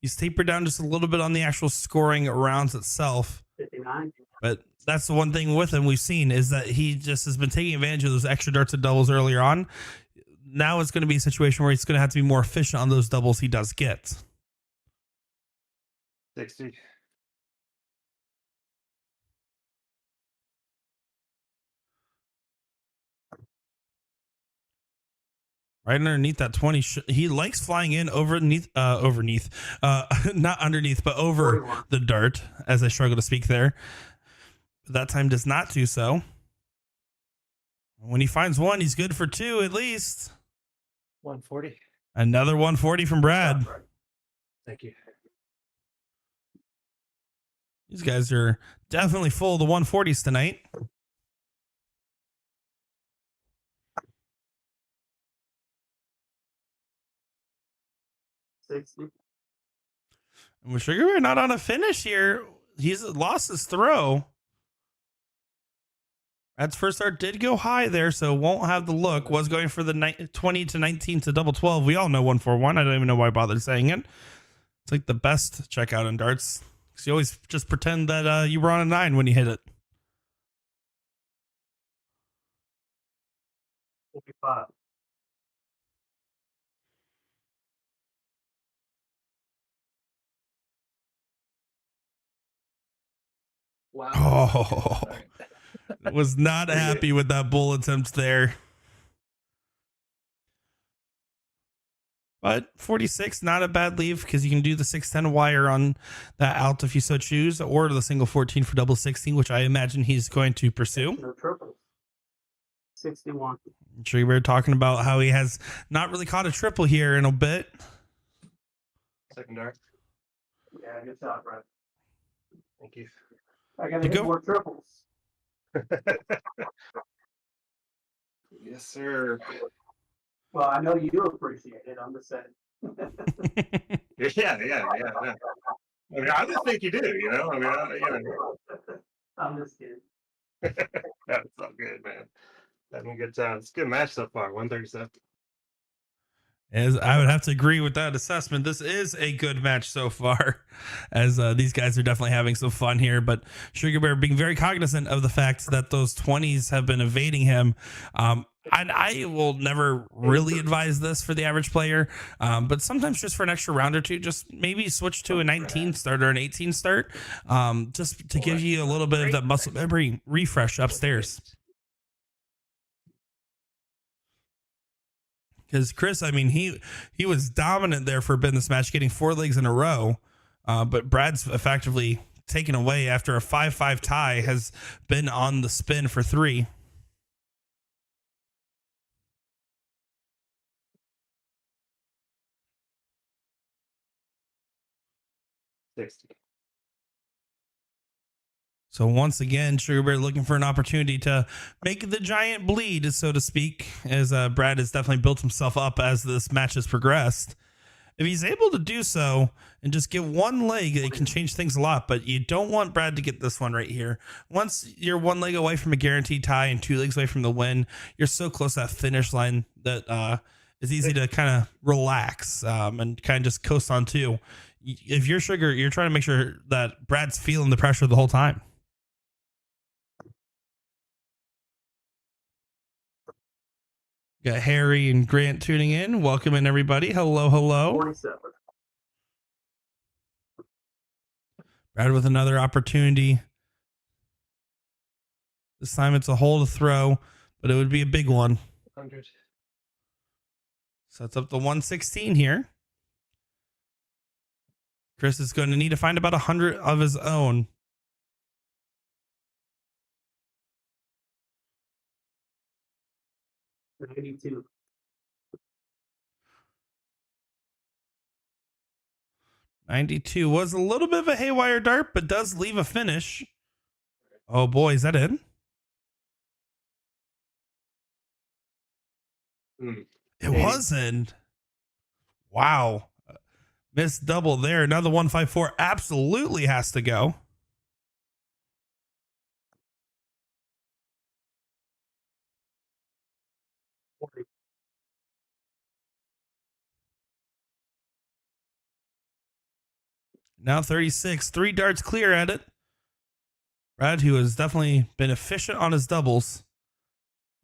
He's tapered down just a little bit on the actual scoring rounds itself. 59. But that's the one thing with him we've seen is that he just has been taking advantage of those extra darts and doubles earlier on. Now it's going to be a situation where he's going to have to be more efficient on those doubles he does get. 60. Right underneath that 20. He likes flying in not underneath, but over 41. the dart, as I struggle to speak there. But that time does not do so. When he finds one, he's good for two at least. 140. Another 140 from Brad. Thank you. These guys are definitely full of the 140s tonight. $60. And with Sugar Bear not on a finish here, he's lost his throw. Brad's first start did go high there, so won't have the look. Was going for the 20 to 19 to double 12. We all know 141. I don't even know why I bothered saying it. It's like the best checkout in darts. Because you always just pretend that you were on a 9 when you hit it. 45. Wow. Oh, was not happy with that bull attempt there. But 46, not a bad leave because you can do the 610 wire on that out if you so choose, or the single 14 for double 16, which I imagine he's going to pursue. No triples. 61. I'm sure you were talking about how he has not really caught a triple here in a bit. Second dart. Yeah, good shot, Brad. Thank you. I gotta To hit go- more triples. Yes, sir. Well, I know you do appreciate it. I'm just saying. Yeah. I mean, I just think you do, you know? I mean, I'm just kidding. That's all good, man. Having a good time. It's a good match so far. 137. As I would have to agree with that assessment. This is a good match so far, as these guys are definitely having some fun here. But Sugar Bear being very cognizant of the fact that those 20s have been evading him. And I will never really advise this for the average player, but sometimes just for an extra round or two, just maybe switch to a 19 start or an 18 start, just to give you a little bit of that muscle memory refresh upstairs. Because Chris, I mean, he was dominant there for a bit in this match, getting 4 legs in a row, but Brad's effectively taken away after a 5-5 tie, has been on the spin for 3. So once again, Sugar Bear looking for an opportunity to make the giant bleed, so to speak, as Brad has definitely built himself up as this match has progressed. If he's able to do so and just get 1 leg, it can change things a lot, but you don't want Brad to get this one right here. Once you're 1 leg away from a guaranteed tie and 2 legs away from the win, you're so close to that finish line that it's easy to kind of relax and kind of just coast on 2. If you're Sugar, you're trying to make sure that Brad's feeling the pressure the whole time. Got Harry and Grant tuning in. Welcome in, everybody. Hello. 47. Brad with another opportunity. This time it's a hole to throw, but it would be a big one. 100. Sets up the 116 here. Chris is going to need to find about 100 of his own. $92. 92 was a little bit of a haywire dart, but does leave a finish. Oh boy, is that in? Hmm. It 80. wasn't. Wow. Missed double there. Now the 154 absolutely has to go. Now 36. 3 darts clear at it. Brad, who has definitely been efficient on his doubles,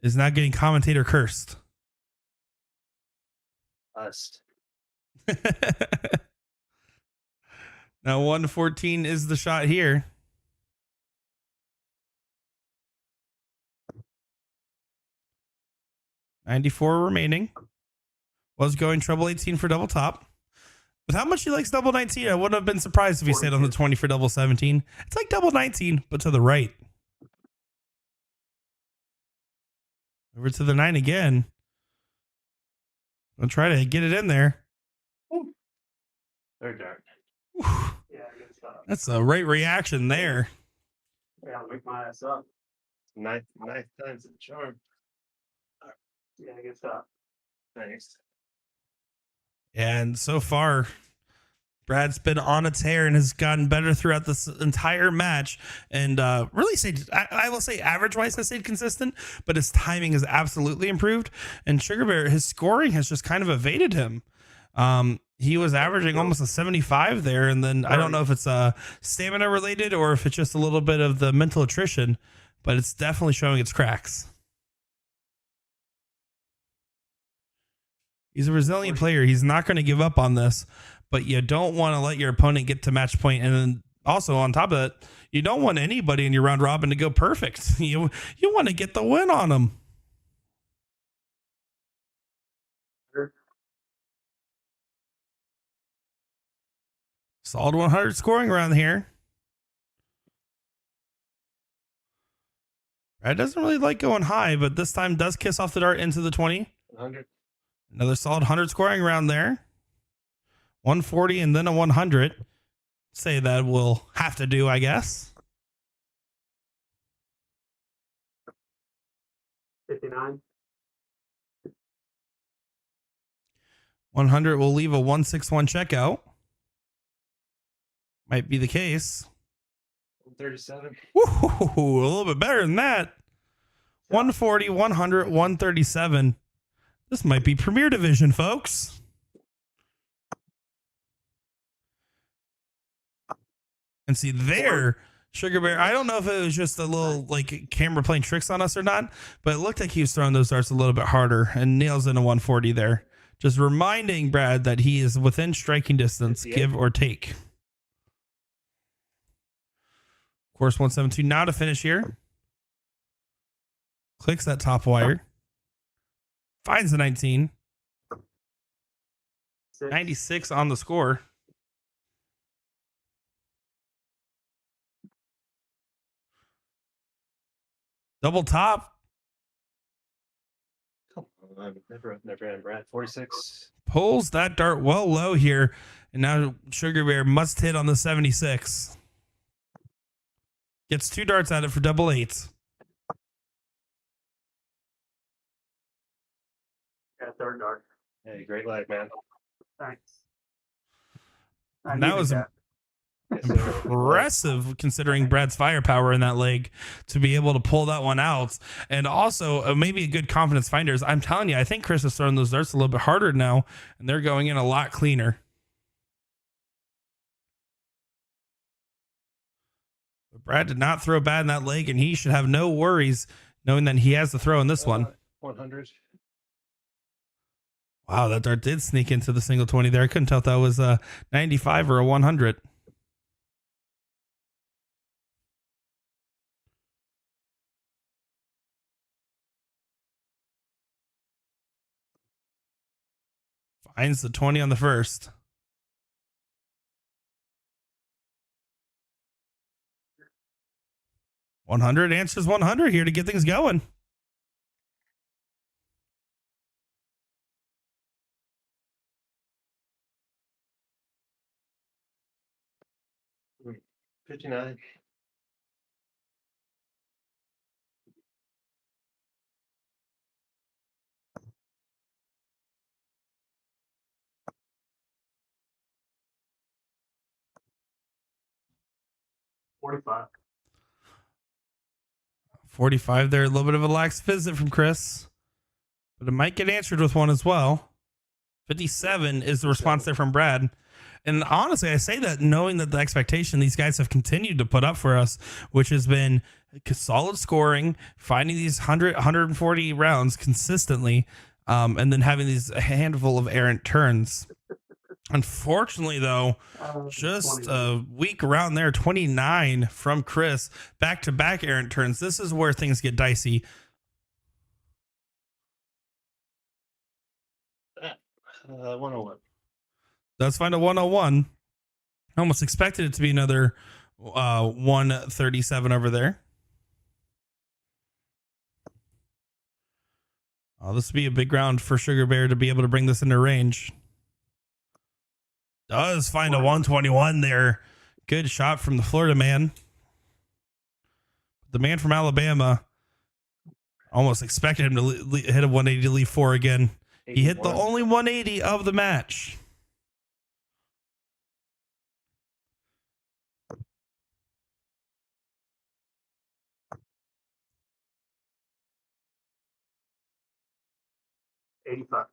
is not getting commentator cursed. Bust. Now 114 is the shot here. $94 remaining. Was going treble 18 for double top. With how much he likes double 19, I wouldn't have been surprised if he stayed on the 20 for double 17. It's like double 19, but to the right. Over to the 9 again. I'll try to get it in there. Third dart. Whew. Yeah, good stuff. That's a right reaction there. Yeah, I'll wake my ass up. Ninth time's the charm. Yeah, good stuff. Thanks. And so far, Brad's been on a tear and has gotten better throughout this entire match. And really stayed, I will say average wise has stayed consistent, but his timing has absolutely improved. And Sugar Bear, his scoring has just kind of evaded him. He was averaging almost a 75 there. And then I don't know if it's stamina related or if it's just a little bit of the mental attrition, but it's definitely showing its cracks. He's a resilient player. He's not going to give up on this, but you don't want to let your opponent get to match point. And then also on top of that, you don't want anybody in your round robin to go perfect. You want to get the win on them. Solid 100 scoring around here. Brad doesn't really like going high, but this time does kiss off the dart into the 20. 100. Another solid 100 scoring around there. 140 and then a 100. Say that will have to do, I guess. 59. 100 will leave a 161 checkout. Might be the case. 137. Woo, a little bit better than that. 140, 100, 137. This might be Premier Division, folks. And see there, Sugar Bear, I don't know if it was just a little like camera playing tricks on us or not, but it looked like he was throwing those darts a little bit harder and nails in a 140 there. Just reminding Brad that he is within striking distance, give or take. Of course, 172 now to finish here. Clicks that top wire. Finds the 19. 96 on the score. Double top. Come on. Never had Brad. 46. Pulls that dart well low here. And now Sugar Bear must hit on the 76. Gets 2 darts at it for double 8. Yeah, third dart. Hey, great leg, man. Thanks. And that was impressive considering Brad's firepower in that leg to be able to pull that one out. And also maybe a good confidence finders. I'm telling you, I think Chris is throwing those darts a little bit harder now and they're going in a lot cleaner. But Brad did not throw bad in that leg and he should have no worries knowing that he has to throw in this one. 100. Wow, that dart did sneak into the single 20 there. I couldn't tell if that was a 95 or a 100. Finds the 20 on the first. $100 answers 100 here to get things going. Mm. 59. 45. 45 there. A little bit of a lax visit from Chris, but it might get answered with one as well. 57 is the response there from Brad. And honestly, I say that knowing that the expectation these guys have continued to put up for us, which has been solid scoring, finding these 100, 140 rounds consistently, and then having these a handful of errant turns. Unfortunately, though, just 20. a week around there, 29 from Chris, back-to-back errant turns. This is where things get dicey. That 101. Let's find a 101. Almost expected it to be another 137 over there. This would be a big round for Sugar Bear to be able to bring this into range. Does find a 121 there. Good shot from the Florida man. The man from Alabama almost expected him to hit a 180 to leave 4 again. He hit the only 180 of the match. $85.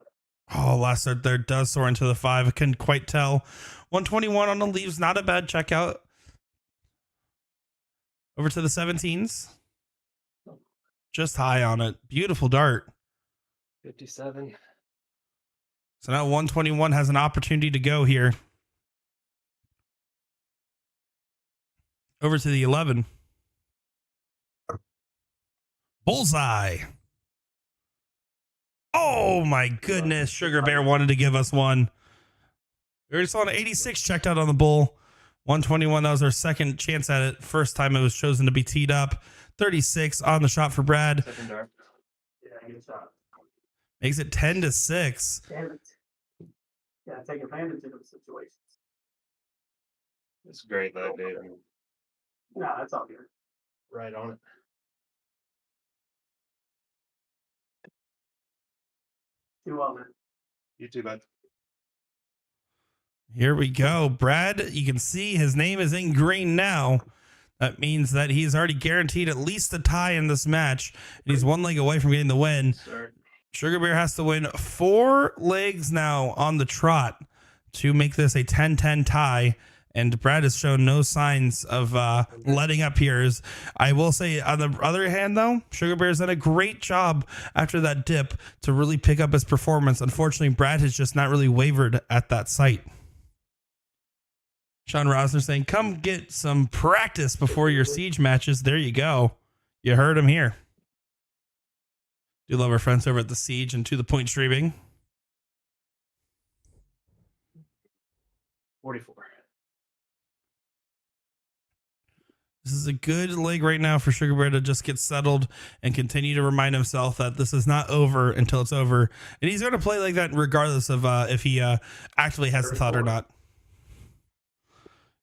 Oh, last start there does soar into the 5. I couldn't quite tell. 121 on the leaves. Not a bad checkout. Over to the 17s. Just high on it. Beautiful dart. 57. So now 121 has an opportunity to go here. Over to the 11. Bullseye. Oh my goodness. Sugar Bear wanted to give us one. We already saw an 86 checked out on the bull. 121, that was our second chance at it. First time it was chosen to be teed up. 36 on the shot for Brad. Second dart. Yeah, good shot. Makes it 10-6. Damn it. Yeah, take advantage of those situations. It's great though, dude. I mean, No, that's all good. right on it. Too well, man. You too, bud. Here we go. Brad, you can see his name is in green now. That means that he's already guaranteed at least a tie in this match. And he's one leg away from getting the win. Start. Sugar Bear has to win 4 legs now on the trot to make this a 10-10 tie. And Brad has shown no signs of letting up here. I will say, on the other hand, though, Sugar Bear's done a great job after that dip to really pick up his performance. Unfortunately, Brad has just not really wavered at that site. Sean Rosner saying, come get some practice before your siege matches. There you go. You heard him here. Do love our friends over at the Siege and To The Point Streaming. 44. This is a good leg right now for Sugar Bear to just get settled and continue to remind himself that this is not over until it's over. And he's going to play like that regardless of if he actually has the thought or not.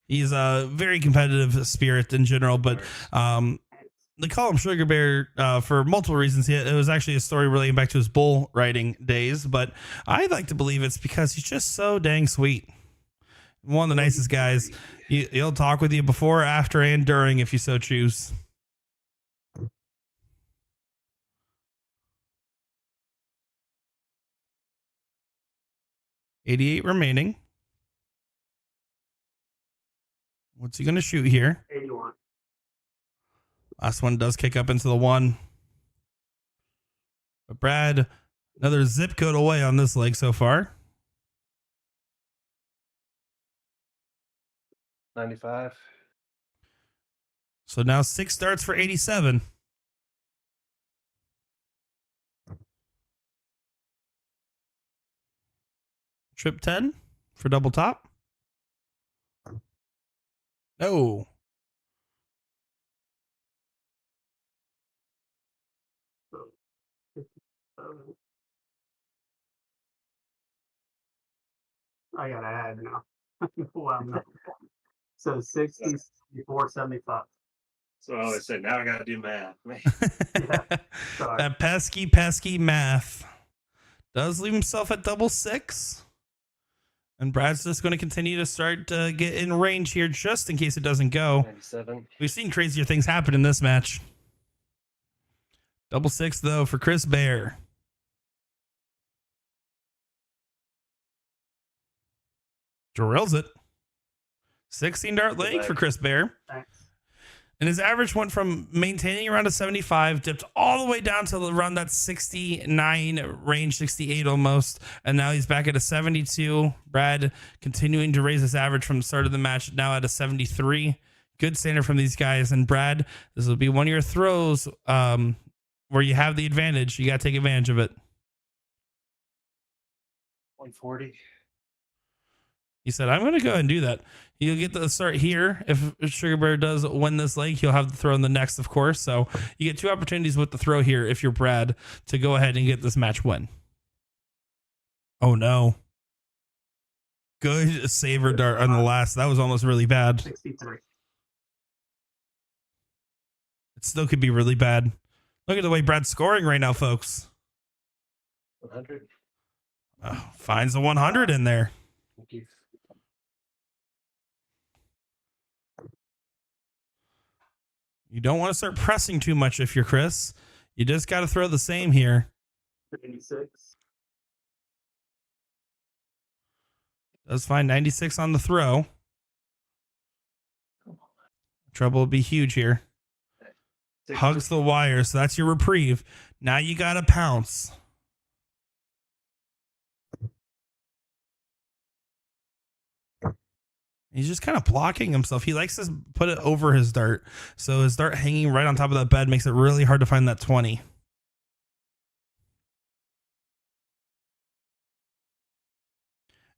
He's a very competitive spirit in general, but they call him Sugar Bear for multiple reasons. It was actually a story relating back to his bull riding days, but I like to believe it's because he's just so dang sweet. One of the nicest guys. He'll talk with you before, after, and during if you so choose. $88 remaining. What's he going to shoot here? 81. Last one does kick up into the 1. But Brad, another zip code away on this leg so far. 95. So now 6 starts for 87. Trip 10 for double top. No. I gotta add now. Wow, no. So 60, 64, 75. So I always say, now I got to do math. Man. Yeah. Sorry. That pesky math does leave himself at double 6. And Brad's just going to continue to start to get in range here just in case it doesn't go. 97. We've seen crazier things happen in this match. Double six, though, for Chris Baer. Drills it. 16 dart leg for Chris Baer. Thanks. And his average went from maintaining around a 75, dipped all the way down to around that 69 range, 68 almost. And now he's back at a 72. Brad continuing to raise his average from the start of the match, now at a 73. Good standard from these guys. And Brad, this will be one of your throws where you have the advantage. You got to take advantage of it. 140. He said, I'm going to go ahead and do that. He'll get the start here. If Sugar Bear does win this leg, he'll have the throw in the next, of course. So you get two opportunities with the throw here if you're Brad to go ahead and get this match win. Oh, no. Good saver dart on the last. That was almost really bad. 63. It still could be really bad. Look at the way Brad's scoring right now, folks. 100. Finds the 100 in there. Thank you. You don't want to start pressing too much if you're Chris. You just got to throw the same here. 96. Does find 96 on the throw. Trouble will be huge here. 60. Hugs the wire, so that's your reprieve. Now you got to pounce. He's just kind of blocking himself. He likes to put it over his dart. So his dart hanging right on top of that bed makes it really hard to find that 20.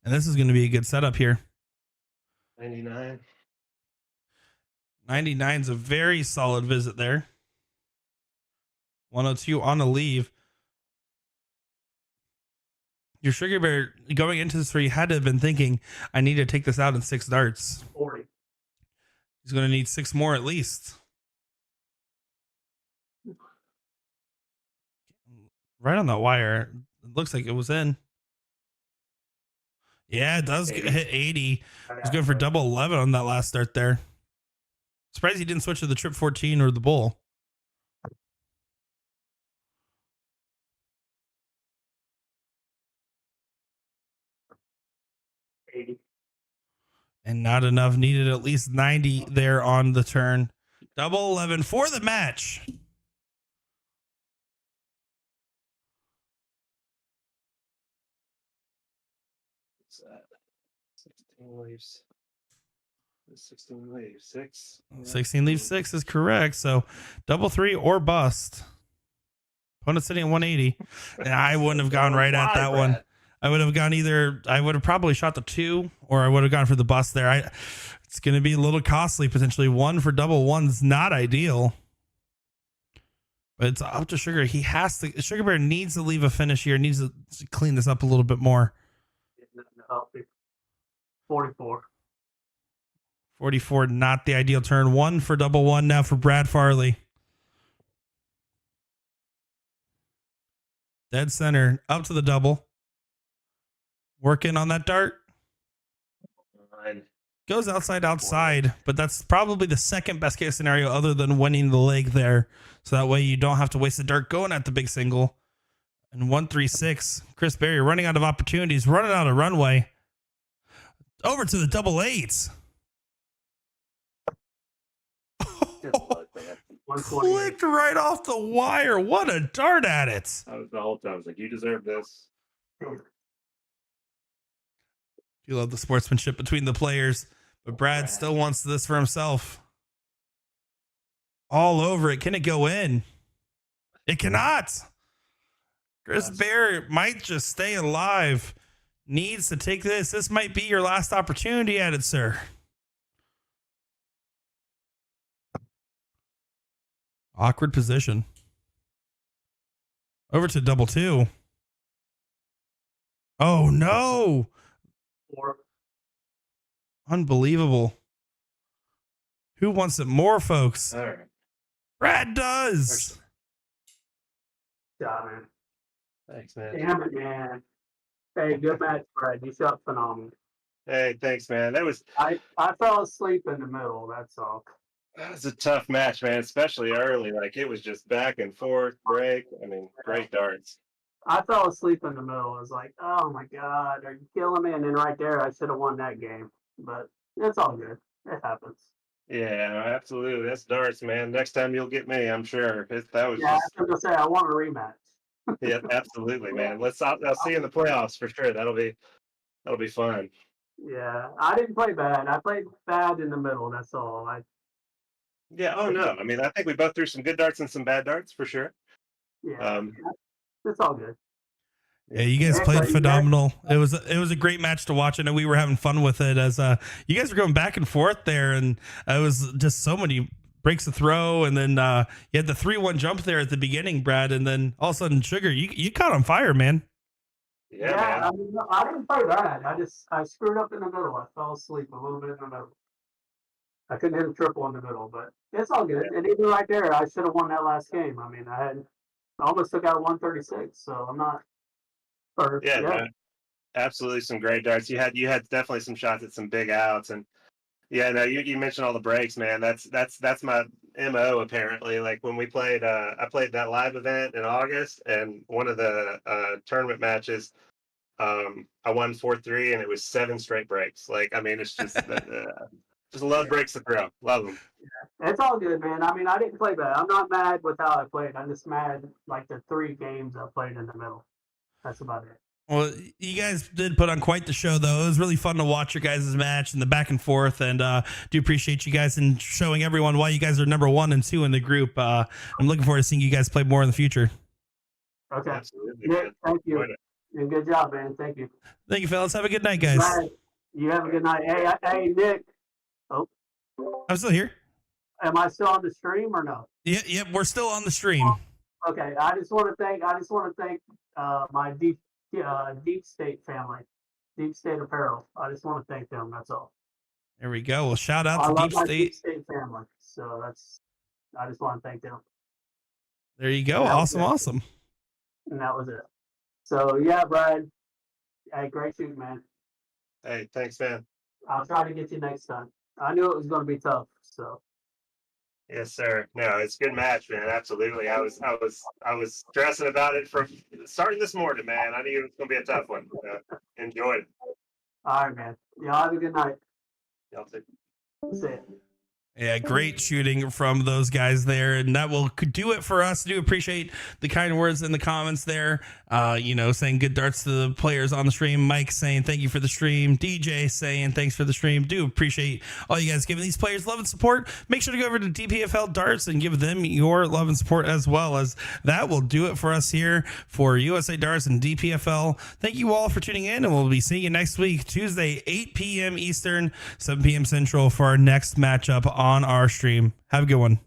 And this is going to be a good setup here. 99. 99 is a very solid visit there. 102 on the leave. Your Sugar Bear going into this where you had to have been thinking, I need to take this out in 6 darts. 40. He's going to need 6 more at least. Right on that wire. It looks like it was in. Yeah, it does 80. hit 80. He's going for double 11 on that last start there. Surprised he didn't switch to the trip 14 or the bull. 80. And not enough. Needed at least 90 there on the turn. Double 11 for the match. What's that? 16 leaves. 16 leaves. 6. 16 leaves 6 is correct. So double 3 or bust. Opponent sitting at 180. And I wouldn't have gone right at that one. I would have gone either, I would have probably shot the 2 or I would have gone for the bust there. It's going to be a little costly potentially. 1 for double 1's not ideal. But it's up to Sugar. He has to, Sugar Bear needs to leave a finish here, needs to clean this up a little bit more. 44. 44, not the ideal turn. 1 for double 1 now for Brad Farley. Dead center, up to the double. Working on that dart. 9. Goes outside, but that's probably the second best case scenario other than winning the leg there. So that way you don't have to waste the dart going at the big single. And 136, Chris Baer running out of opportunities, running out of runway. Over to the double 8s. Good luck, man. 128. Clicked right off the wire. What a dart at it. I was the whole time. I was like, you deserve this. You love the sportsmanship between the players, but Brad still wants this for himself. All over it. Can it go in? It cannot. Chris Baer might just stay alive. Needs to take this. This might be your last opportunity at it, sir. Awkward position. Over to double 2. Oh, no. 4. Unbelievable. Who wants it more, folks? All right. Brad does. Job, man. Thanks, man. Damn it, man. Hey, good match, Brad. You shot phenomenal. Hey, thanks, man. I fell asleep in the middle. That's all. That was a tough match, man, especially early. Like it was just back and forth, break. I mean, great darts. I fell asleep in the middle. I was like, oh my God, are you killing me? And then right there, I should have won that game. But it's all good. It happens. Yeah, absolutely. That's darts, man. Next time you'll get me, I'm sure. That was Yeah, I just was going to say, I want a rematch. yeah, absolutely, man. I'll see you in the playoffs for sure. That'll be fun. Yeah, I didn't play bad. I played bad in the middle. That's all. Yeah. Oh no. I mean, I think we both threw some good darts and some bad darts for sure. Yeah, it's all good. Yeah, you guys played phenomenal. It was a great match to watch. I know we were having fun with it as you guys were going back and forth there, and it was just so many breaks to throw, and then you had the 3-1 jump there at the beginning, Brad, and then all of a sudden, Sugar, you caught on fire, man. Yeah, man. I mean, I didn't play bad. I screwed up in the middle. I fell asleep a little bit in the middle. I couldn't hit a triple in the middle, but it's all good. And even right there, I should have won that last game. I mean, I almost took out 136, so I'm not. Yeah, man. Absolutely some great darts. You had definitely some shots at some big outs, and yeah, no, you mentioned all the breaks, man. That's my MO apparently. Like when we played, I played that live event in August, and one of the tournament matches, I won 4-3, and it was 7 straight breaks. Like I mean, it's just just love breaks to throw, love them. Yeah. It's all good, man. I mean, I didn't play bad. I'm not mad with how I played. I'm just mad like the 3 games I played in the middle. That's about it. Well, you guys did put on quite the show, though. It was really fun to watch your guys' match and the back and forth, and do appreciate you guys and showing everyone why you guys are number 1 and 2 in the group. I'm looking forward to seeing you guys play more in the future. Okay. Absolutely, Yeah, man. thank you. And good job, man. Thank you. Thank you, fellas. Have a good night, guys. Bye. You have a good night. Hey, Nick. Oh, I'm still here. am I still on the stream or no? Yep, we're still on the stream. Okay. I just want to thank my deep state family, Deep State Apparel. I just want to thank them. That's all. There we go. Well, shout out I to love Deep my State. Deep State family. So I just want to thank them. There you go. That was Awesome. And that was it. So yeah, Brad. Hey, great shoot, man. Hey, thanks, man. I'll try to get you next time. I knew it was going to be tough. So Yes, sir. No, it's a good match, man. Absolutely. I was stressing about it from starting this morning, man. I knew it was going to be a tough one. Enjoyed it. all right, man. Y'all have a good night. Y'all too. That's it. Yeah, great shooting from those guys there. And that will do it for us. I do appreciate the kind words in the comments there. Saying good darts to the players on the stream. Mike saying thank you for the stream. DJ saying thanks for the stream. Do appreciate all you guys giving these players love and support. Make sure to go over to DPFL Darts and give them your love and support as well, as that will do it for us here for USA Darts and DPFL. Thank you all for tuning in, and we'll be seeing you next week, Tuesday, 8 p.m. Eastern, 7 p.m. Central for our next matchup on our stream. Have a good one.